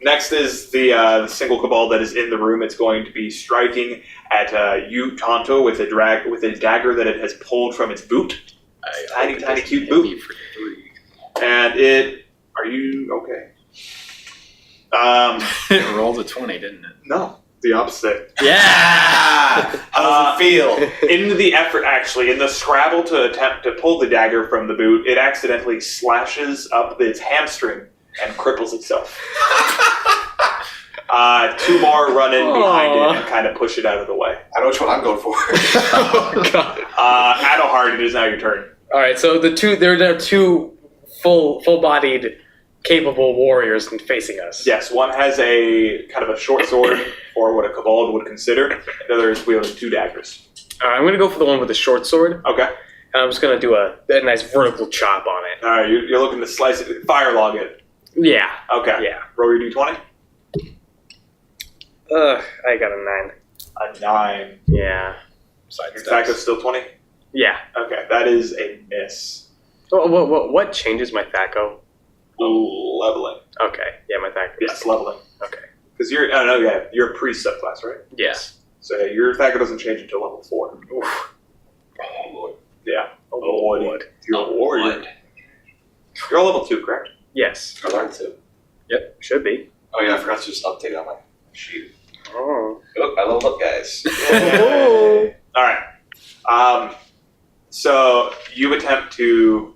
Next is the single kobold that is in the room. It's going to be striking at you, Tonto, with a dagger that it has pulled from its boot. Tiny, cute boot. And it... Are you okay?
It rolled a 20, didn't it?
No. The opposite.
Yeah!
How does it feel?
In the effort, actually, in the scrabble to attempt to pull the dagger from the boot, it accidentally slashes up its hamstring and cripples itself. Two more run in behind it and kind of push it out of the way.
I know which one I'm going for.
Oh god.
Adelhard, it is now your turn.
All right, so there are two full-bodied, capable warriors facing us.
Yes, one has a kind of a short sword, or what a kobold would consider. The other is wielding 2 daggers.
All right, I'm going to go for the one with the short sword,
Okay.
and I'm just going to do a nice vertical chop on it.
All right, you're looking to slice it, fire log it.
Yeah.
Okay.
Yeah.
Roll your d20.
I got a 9.
A 9.
Yeah.
Your attack is still 20?
Yeah.
Okay, that is a miss.
What changes my THAC0?
Leveling.
Okay. Yeah, my THAC0.
Yes, leveling.
Okay.
Because you're a priest subclass, right?
Yes.
So yeah, your THAC0 doesn't change until level 4.
Oof.
Oh, Lord.
Yeah.
Oh,
Lord.
Lord.
You're a warrior. You're a level 2, correct?
Yes.
I learned to.
Yep. Should be.
Oh yeah, I forgot to just update on my sheet.
Oh.
Look, I leveled up, guys.
Yay. All right. So you attempt to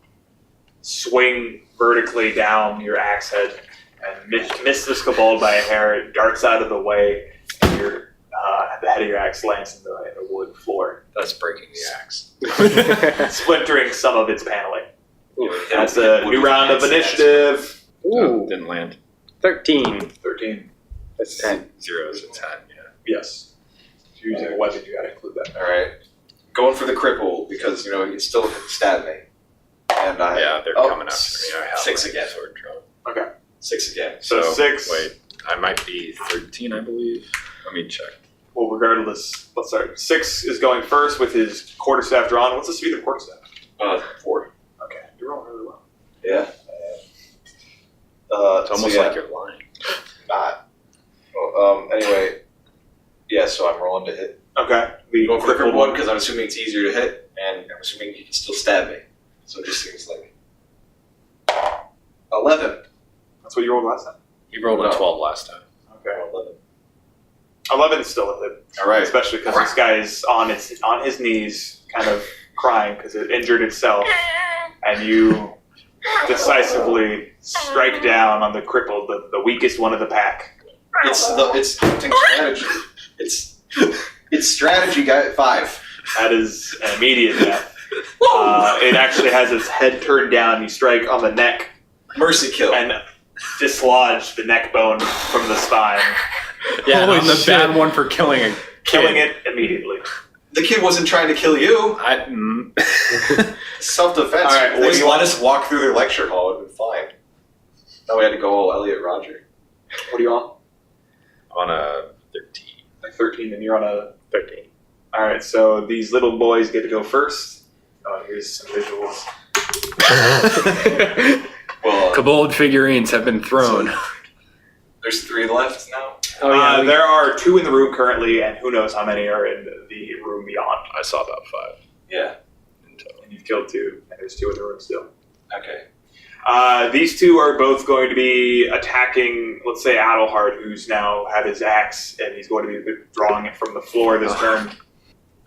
swing vertically down your axe head and miss this kobold by a hair. It darts out of the way, and the head of your axe lands in the wood floor,
That's breaking the axe.
splintering some of its paneling.
Ooh,
That's a new round of initiative.
Oh, didn't land.
13.
13.
That's 10.
0 is a 10, yeah.
Yes. If you're using a weapon, you gotta include that.
All right, going for the cripple because you can still stab me. And I
Yeah, they're coming after me. I have
6
my
again.
sword drawn.
Okay.
6 again.
So 6.
Wait, I might be 13, I believe. Let me check.
Well, regardless, let's start. 6 is going first with his quarterstaff drawn. What's the speed of the quarterstaff?
4.
Okay, you're rolling really well.
Yeah.
It's almost like you're lying.
not. Well, anyway, yeah. So I'm rolling to hit.
Okay. The
Going for the
crippled
crippled one because I'm assuming it's easier to hit, and I'm assuming he can still stab me. So it just seems like 11.
That's what you rolled last time?
He rolled
No.
a 12 last time.
Okay.
11.
11 is still a hit.
All right.
Especially because this guy is on his knees, kind of crying because it injured itself. And you decisively strike down on the crippled, the weakest one of the pack.
It's hunting strategy. It's strategy, guy. 5.
That is an immediate death. It actually has its head turned down. You strike on the neck
Mercy kill.
and dislodge the neck bone from the spine,
Yeah,
Holy
I'm the
shit.
bad one for killing a kid.
killing it immediately.
The kid wasn't trying to kill you. Self-defense.
All right,
They
what do
just
you
let
want?
us walk through their lecture hall. It would been fine. No, we had to go all Elliot Roger.
What are you on?
I'm on a 13.
Like 13, and you're on a
13.
All right, so these little boys get to go first. Here's some visuals.
Well,
Kobold figurines have been thrown.
there's 3 left now.
There are 2 in the room currently, and who knows how many are in the room beyond.
I saw about 5
Yeah.
in total.
And you've killed 2, and there's 2 in the room still.
Okay.
These 2 are both going to be attacking, let's say, Adelhard, who's now had his axe, and he's going to be drawing it from the floor this turn.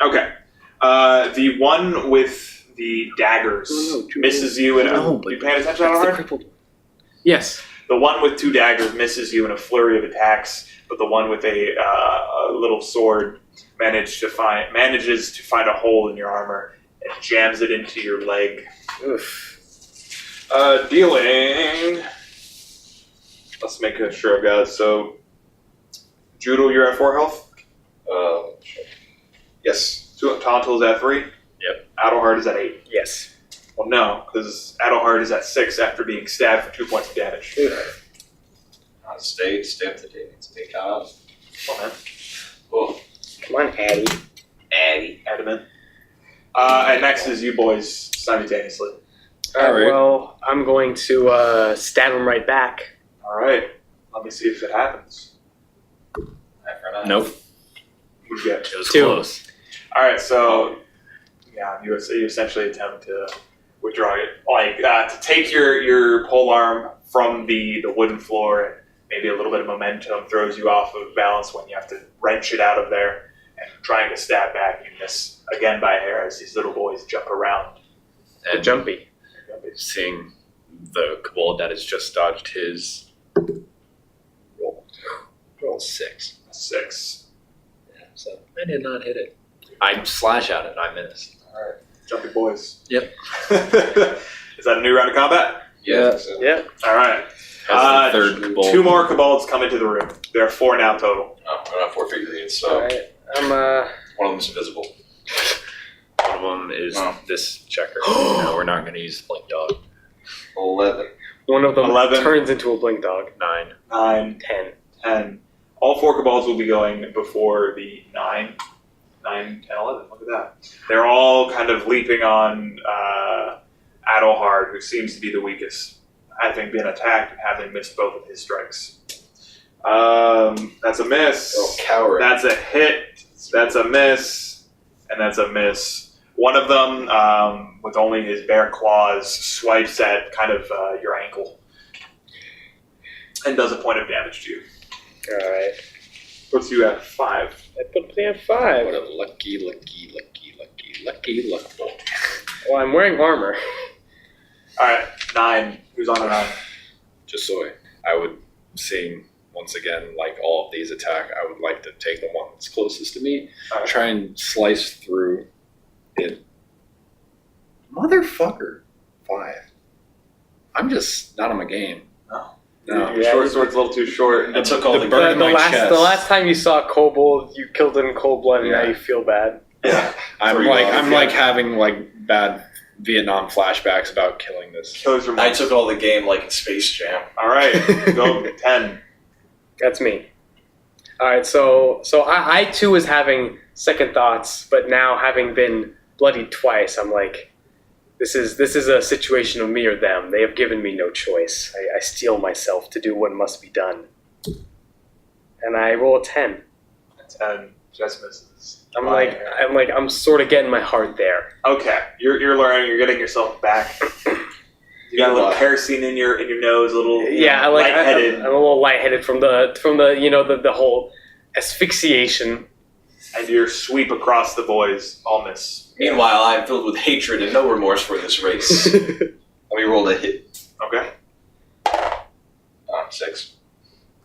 Okay. The one with the daggers misses you in a... You paying attention, Adelhard?
Yes.
The one with 2 daggers misses you in a flurry of attacks, but the one with a little sword manages to find a hole in your armor and jams it into your leg.
Oof.
Dealing. Let's make sure I've got it. So, Judel, you're at 4 health.
Sure. Yes.
Tontil's at 3.
Yep.
Adelhard is at 8.
Yes.
Well, no, because Adelhard is at 6 after being stabbed for 2 points of damage.
Stay up to date. Stay caught up.
Come on, man.
Oh,
Come on, Addy.
Addy.
Adamant. And next is you boys simultaneously.
All right.
Well, I'm going to stab him right back.
All right. Let me see if it happens.
Nope.
Who'd you get?
It was
2.
close.
All right. So, yeah, you essentially attempt to withdraw it, like to take your pole arm from the wooden floor, and maybe a little bit of momentum throws you off of balance when you have to wrench it out of there, and trying to stab back, you miss again by a hair as these little boys jump around.
And
Jumpy.
seeing the kobold that has just dodged his roll 6.
6.
Yeah, so I did not hit it. I slash at it. I missed.
All right, jumpy boys.
Yep.
Is that a new round of combat?
Yeah.
Yeah.
All right.
As the third kobold.
2 more kobolds come into the room. There are 4 now total.
Oh, we're not 4 figurines, so
Alright. I'm
one of them's invisible.
One of them is
Oh.
this checker. No, we're not going to use the blink dog.
11.
one of them
11.
turns into a blink dog.
9.
9,
10.
10. All 4 kobolds will be going before the 9, 10, 11. Look at that. They're all kind of leaping on Adelhard, who seems to be the weakest, having been attacked and having missed both of his strikes. That's a miss.
Oh, coward.
That's a hit. That's a miss. And that's a miss. One of them, with only his bare claws, swipes at kind of your ankle and does a point of damage to you.
Alright.
Puts you at 5.
That puts me at 5.
What a lucky.
Well, I'm wearing armor.
Alright, 9. Who's on a 9?
Just so I would, seeing once again, like all of these attack, I would like to take the one that's closest to me,
Alright.
try and slice through it. Motherfucker. 5. I'm just not on my game. No.
Your short sword's a little too short.
I took all the
burn in
The
my chest.
last time you saw a kobold, you killed it in cold blood, and now
Yeah.
you feel bad.
Yeah.
I'm
Pretty
like
well,
I'm
yeah.
like having like bad Vietnam flashbacks about killing this.
Kills your
I took all the game like in Space Jam.
Alright, go 10.
That's me. Alright, so I too was having second thoughts, but now having been bloodied twice, I'm like, this is a situation of me or them. They have given me no choice. I steel myself to do what must be done. And I roll a 10.
10 just misses.
I'm sort of getting my heart there.
Okay, you're learning. You're getting yourself back. You got a little kerosene in your nose, a little lightheaded.
I'm a little lightheaded from the the whole asphyxiation.
And your sweep across the boys all miss.
Meanwhile, I'm filled with hatred and no remorse for this race. Let me roll a hit.
Okay,
6.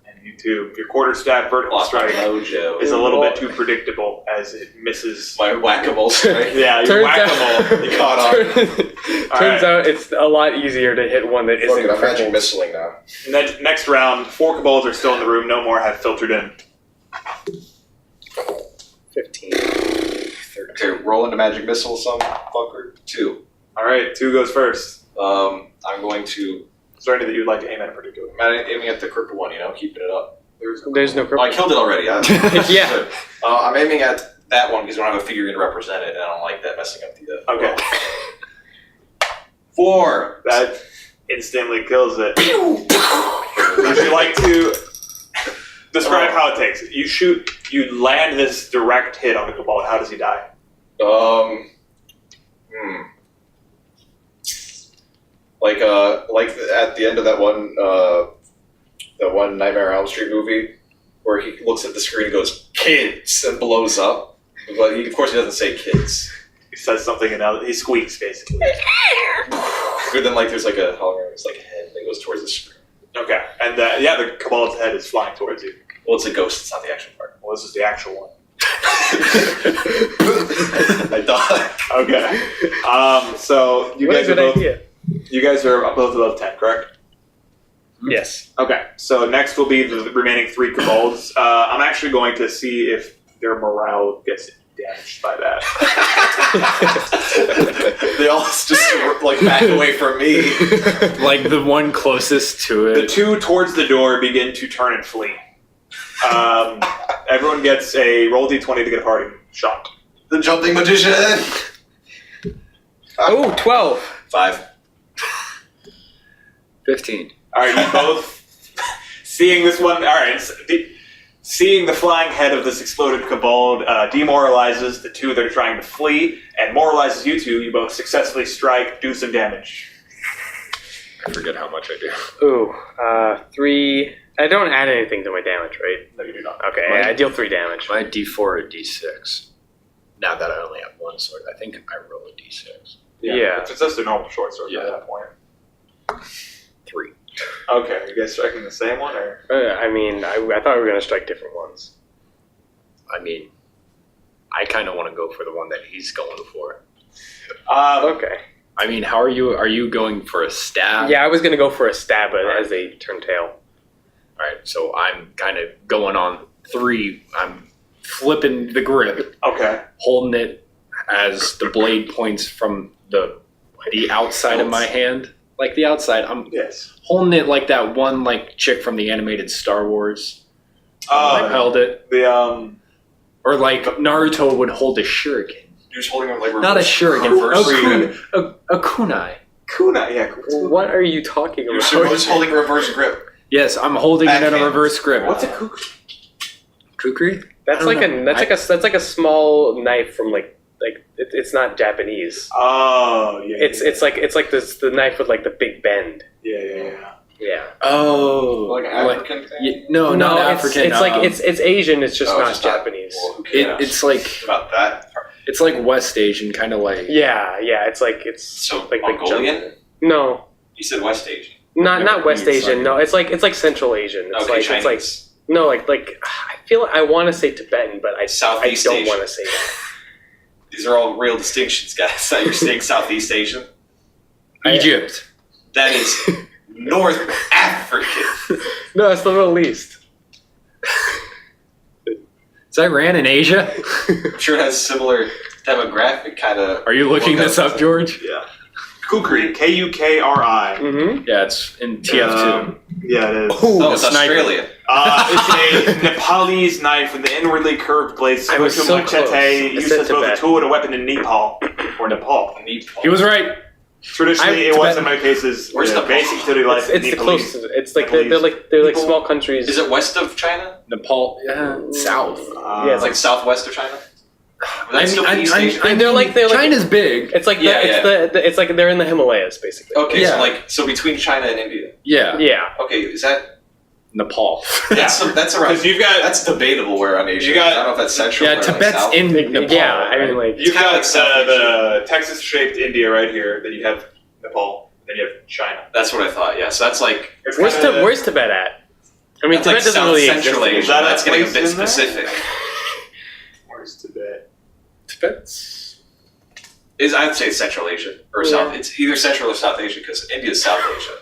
and you too. Your quarterstaff vertical
Lost my
strike
mojo.
is a little bit too predictable as it misses.
My whack-a-mole strike.
Yeah, your
Turns
whack-a-mole.
You caught on.
Turns out it's a lot easier to hit one that
Fuck
isn't
it, I'm magic
crippled.
missiling now.
Next round, 4 kobolds are still in the room. No more have filtered in.
15.
Okay, roll into magic missile, some fucker. 2.
All right, 2 goes first.
I'm going to.
Is there any that you'd like to aim at in particular?
I'm aiming at the crippled one, keeping it up.
There's no
Oh, I
cripple.
killed it already.
Yeah.
I'm aiming at that one because we don't have a figurine to represent it, and I don't like that messing up the.
Okay.
4.
That instantly kills it. Would you like to describe how it takes? You shoot, you land this direct hit on the kobold. How does he die?
Like at the end of that one Nightmare on Elm Street movie, where he looks at the screen and goes "kids" and blows up. But of course he doesn't say "kids."
He says something and he squeaks basically.
But then there's like a hologram, it's like a head that goes towards the screen.
Okay, and the kobold's head is flying towards you.
Well, it's a ghost. It's not the action part.
Well, this is the actual one.
I died.
Okay. So you
What a
guys are
good
both.
idea.
You guys are both above 10, correct?
Yes.
Okay, so next will be the remaining 3 kobolds. I'm actually going to see if their morale gets damaged by that.
They all just back away from me.
Like the one closest to
The
it.
2 towards the door begin to turn and flee. Everyone gets a roll d20 to get a party shot.
The jumping magician.
Oh, 12.
5.
15.
All right, you both seeing this one. All right, seeing the flying head of this exploded kobold demoralizes the two that are trying to flee, and moralizes you two. You both successfully strike, do some damage.
I forget how much I do.
Ooh, 3. I don't add anything to my damage, right?
No, you do not.
Okay,
My-
I deal 3 damage.
My D4 or D6. Now that I only have one sword, I think I roll a D6.
Yeah.
It's just a normal short sword
Yeah.
at that point.
3.
Okay, you guys striking the same one, or
I mean, I thought we were going to strike different ones.
I mean, I kind of want to go for the one that he's going for.
Okay.
I mean, how are you? Are you going for a stab?
Yeah, I was going to go for a stab at
Alright.
as they turn tail.
All right, so I'm kind of going on 3. I'm flipping the grip,
okay.
holding it as the blade points from the outside of my hand, like the outside. I'm
Yes.
holding it like that one like chick from the animated Star Wars. I held it, or like Naruto would hold a shuriken.
You're just holding it like
Not a shuriken,
reverse grip.
a kunai.
Kunai, yeah.
What are you talking
You're
about?
just holding a reverse grip.
Yes, I'm holding it in a
Backhand.
reverse grip.
What's a kukri?
kukri?
That's
I don't
like
know.
that's like a small knife from like it's not Japanese.
Oh, yeah.
It's like this the knife with like the big bend.
yeah.
Yeah.
Oh,
Like an African thing?
Yeah, no, not African.
It's like it's Asian. It's just
Oh,
not
just not-
Japanese.
Well, who cares
It's like
about that.
it's like West Asian, kind of like.
Yeah. It's like it's
So
like
Mongolian?
the no,
You said West Asian.
not West
It's
Asian.
like-
No, it's like Central Asian. It's
Okay,
like
Chinese.
it's like no, like I feel I want to say Tibetan, but I
Southeast
don't
Asian.
want to say that.
These are all real distinctions, guys. You're saying Southeast Asian?
Egypt.
That is North African.
No, it's the Middle East.
Is Iran in Asia?
I'm sure it has similar demographic kind of.
Are you looking this up, George?
Yeah. Kukri, Kukri.
Mm-hmm.
Yeah, it's in TF2.
Yeah, it is.
Oh, it's
sniper.
Australian.
It's a Nepalese knife with the inwardly curved blade
I was
similar to
so
machete,
close. I
used
said
as both a
Tibet.
tool and a weapon in Nepal or Nepal.
He was right.
Traditionally, it was in many cases
Where's
the
Nepal?
basic utility life.
It's the
Nepalese.
closest. It's like they're like
People-
small countries.
Is it west of China?
Nepal. South.
Yeah,
It's like southwest of China? Would that still be East Asia?
They're like
China's big.
It's like
Yeah,
it's like they're in the Himalayas basically.
Okay,
Yeah.
so between China and India.
Yeah.
Yeah.
Okay, is that
Nepal.
that's around?
Because you've got
That's debatable where on Asia.
You got-
I don't know if that's central.
Yeah,
or like
Tibet's
south.
in Nepal.
Yeah, I mean like
you've
kinda
got
like South
the Texas-shaped India right here. Then you have Nepal. Then you have China.
That's what I thought. Yeah, so that's like
It's
where's
kinda-
where's Tibet at? I mean
that's
Tibet
like
doesn't
South
really
Central
exist.
Asia.
Is that a
That's getting a
place
bit
in there?
specific.
Where's Tibet?
Tibet's.
I'd say Central Asia or South. It's either Central or South Asia because India's South Asia.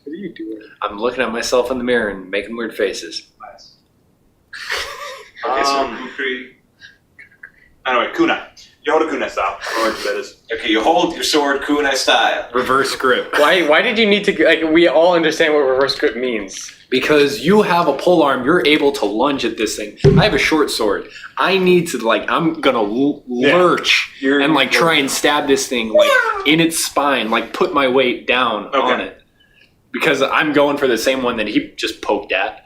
What are you doing?
I'm looking at myself in the mirror and making weird faces.
Nice.
Okay, so
Um, Anyway, kunai. You hold a kunai style. I don't know what that is.
okay, you hold your sword kunai style.
Reverse grip.
Why did you need to like we all understand what reverse grip means.
Because you have a pole arm, you're able to lunge at this thing. I have a short sword. I need to I'm gonna lurch
You're-
and like try and stab this thing like in its spine, like put my weight down on
Okay.
it. Because I'm going for the same one that he just poked at.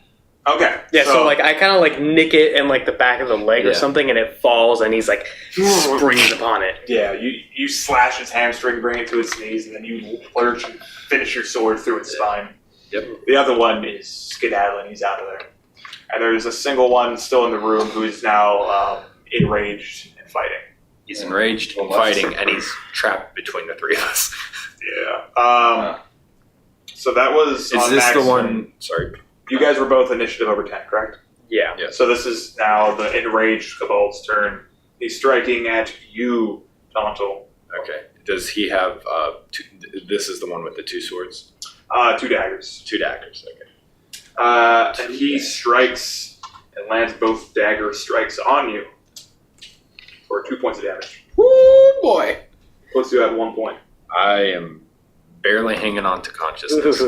Okay.
Yeah, so like I kind of like nick it in like the back of the leg or
Yeah.
something, and it falls, and he's like springs upon it.
Yeah, you slash its hamstring, bring it to its knees, and then you lurch and finish your sword through its spine.
Yep.
The other one is skedaddling. He's out of there. And there's a single one still in the room who is now enraged and fighting.
He's enraged and
Well, that's-
fighting, and he's trapped between the three of us.
Yeah. So that was
Is
on
this the
Max's
one?
turn.
Sorry.
You guys were both initiative over 10, correct?
Yeah.
Yes.
So this is now the enraged kobold's turn. He's striking at you, Tonto.
Okay. Does he have this is the one with the two swords?
2 daggers.
2 daggers. Okay.
And he strikes and lands both dagger strikes on you for 2 points of damage.
Woo boy.
Puts you at 1 point.
I am barely hanging on to consciousness.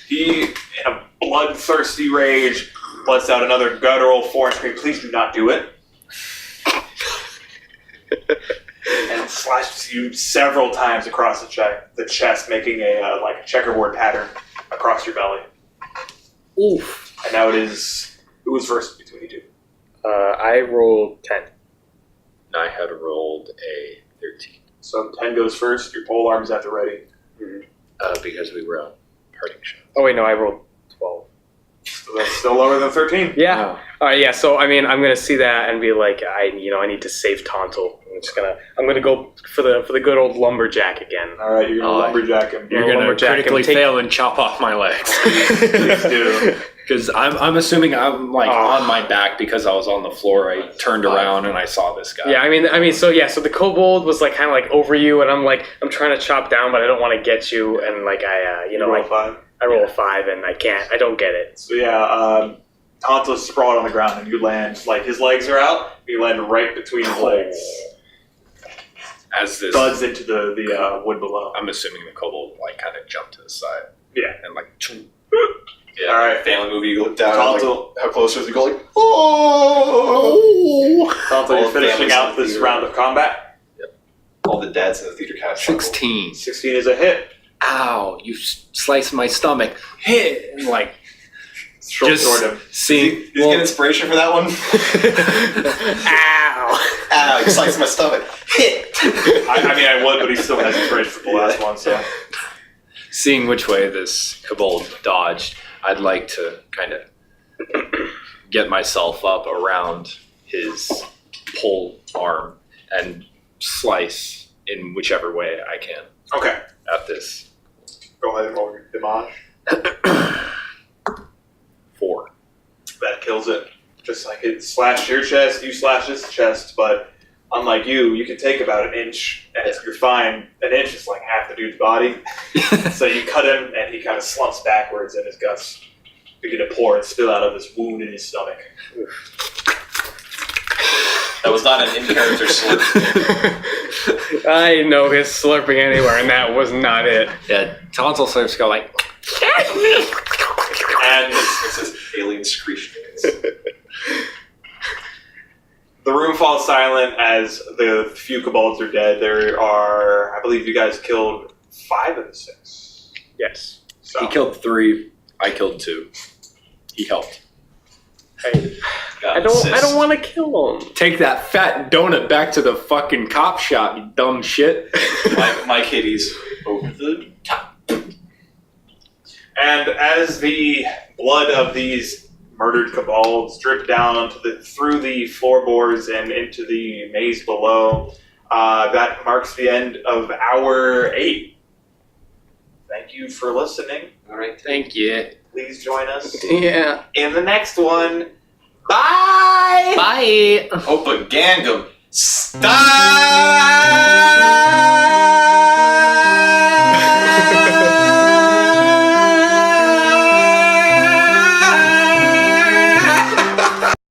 He, in a bloodthirsty rage, lets out another guttural foreign scream. Please do not do it. And slashes you several times across the chest, making a like a checkerboard pattern across your belly.
Oof.
And now who was first between you two?
I rolled 10.
I had rolled a 13.
So 10 goes first. Your pole arm's at the ready.
Because we were on parting shot.
Oh wait, no, I rolled 12.
So that's still lower than 13.
Yeah. All right. Yeah. So I mean, I'm gonna see that and be like, I need to save Tonto. I'm gonna go for the good old lumberjack again.
All right, you're gonna lumberjack him.
You're gonna
lumberjack him,
critically fail and chop off my legs.
Please do.
Because I'm assuming I'm like on my back because I was on the floor. I turned around and I saw this guy.
Yeah, I mean, so the kobold was like kind of like over you, and I'm trying to chop down, but I don't want to get you, and like
roll a 5.
I roll a 5, and I don't get it.
So yeah, Tonto's sprawled on the ground, and you land like his legs are out. You land right between his legs.
As this
Thuds into the wood below.
I'm assuming the kobold like kind of jumped to the side.
Yeah.
And like.
Yeah.
All right.
Family movie. You look down.
Tonto.
How close is he going? Oh.
Tonto,
All
you're
the
finishing
families
out
in the
this
theater.
round of combat.
All the dads in the theater cast.
16.
16 is a hit.
Ow! You sliced my stomach. Hit! And like
Short sword him.
see.
Did you get inspiration for that one?
Ow!
Ow! You sliced my stomach. Hit.
I mean, I would, but he still has inspiration for the last one. So
Seeing which way this kobold dodged, I'd like to kind of get myself up around his pole arm and slice in whichever way I can
okay,
at this.
go ahead and roll your damage.
4.
That kills it. Just like it slashed your chest, you slashed his chest, but unlike you can take about an inch and you're fine. An inch is like half the dude's body. So you cut him and he kind of slumps backwards and his guts begin to pour and spill out of this wound in his stomach.
That was not an in-character slip.
I know his slurping anywhere, and that was not it.
Yeah, tonsil slurps go like.
And
It's this alien screeching.
the room falls silent as the few kobolds are dead. There are, I believe you guys killed 5 of the 6.
Yes.
So.
He killed 3. I killed 2. He helped.
I don't want to kill him.
Take that fat donut back to the fucking cop shop, you dumb shit.
My kitties over the top.
And as the blood of these murdered kobolds drip down through the floorboards and into the maze below, that marks the end of hour 8. Thank you for listening.
All right.
Thank you.
Please join us
Yeah.
in the next one. Bye!
Bye.
Propaganda. Stop!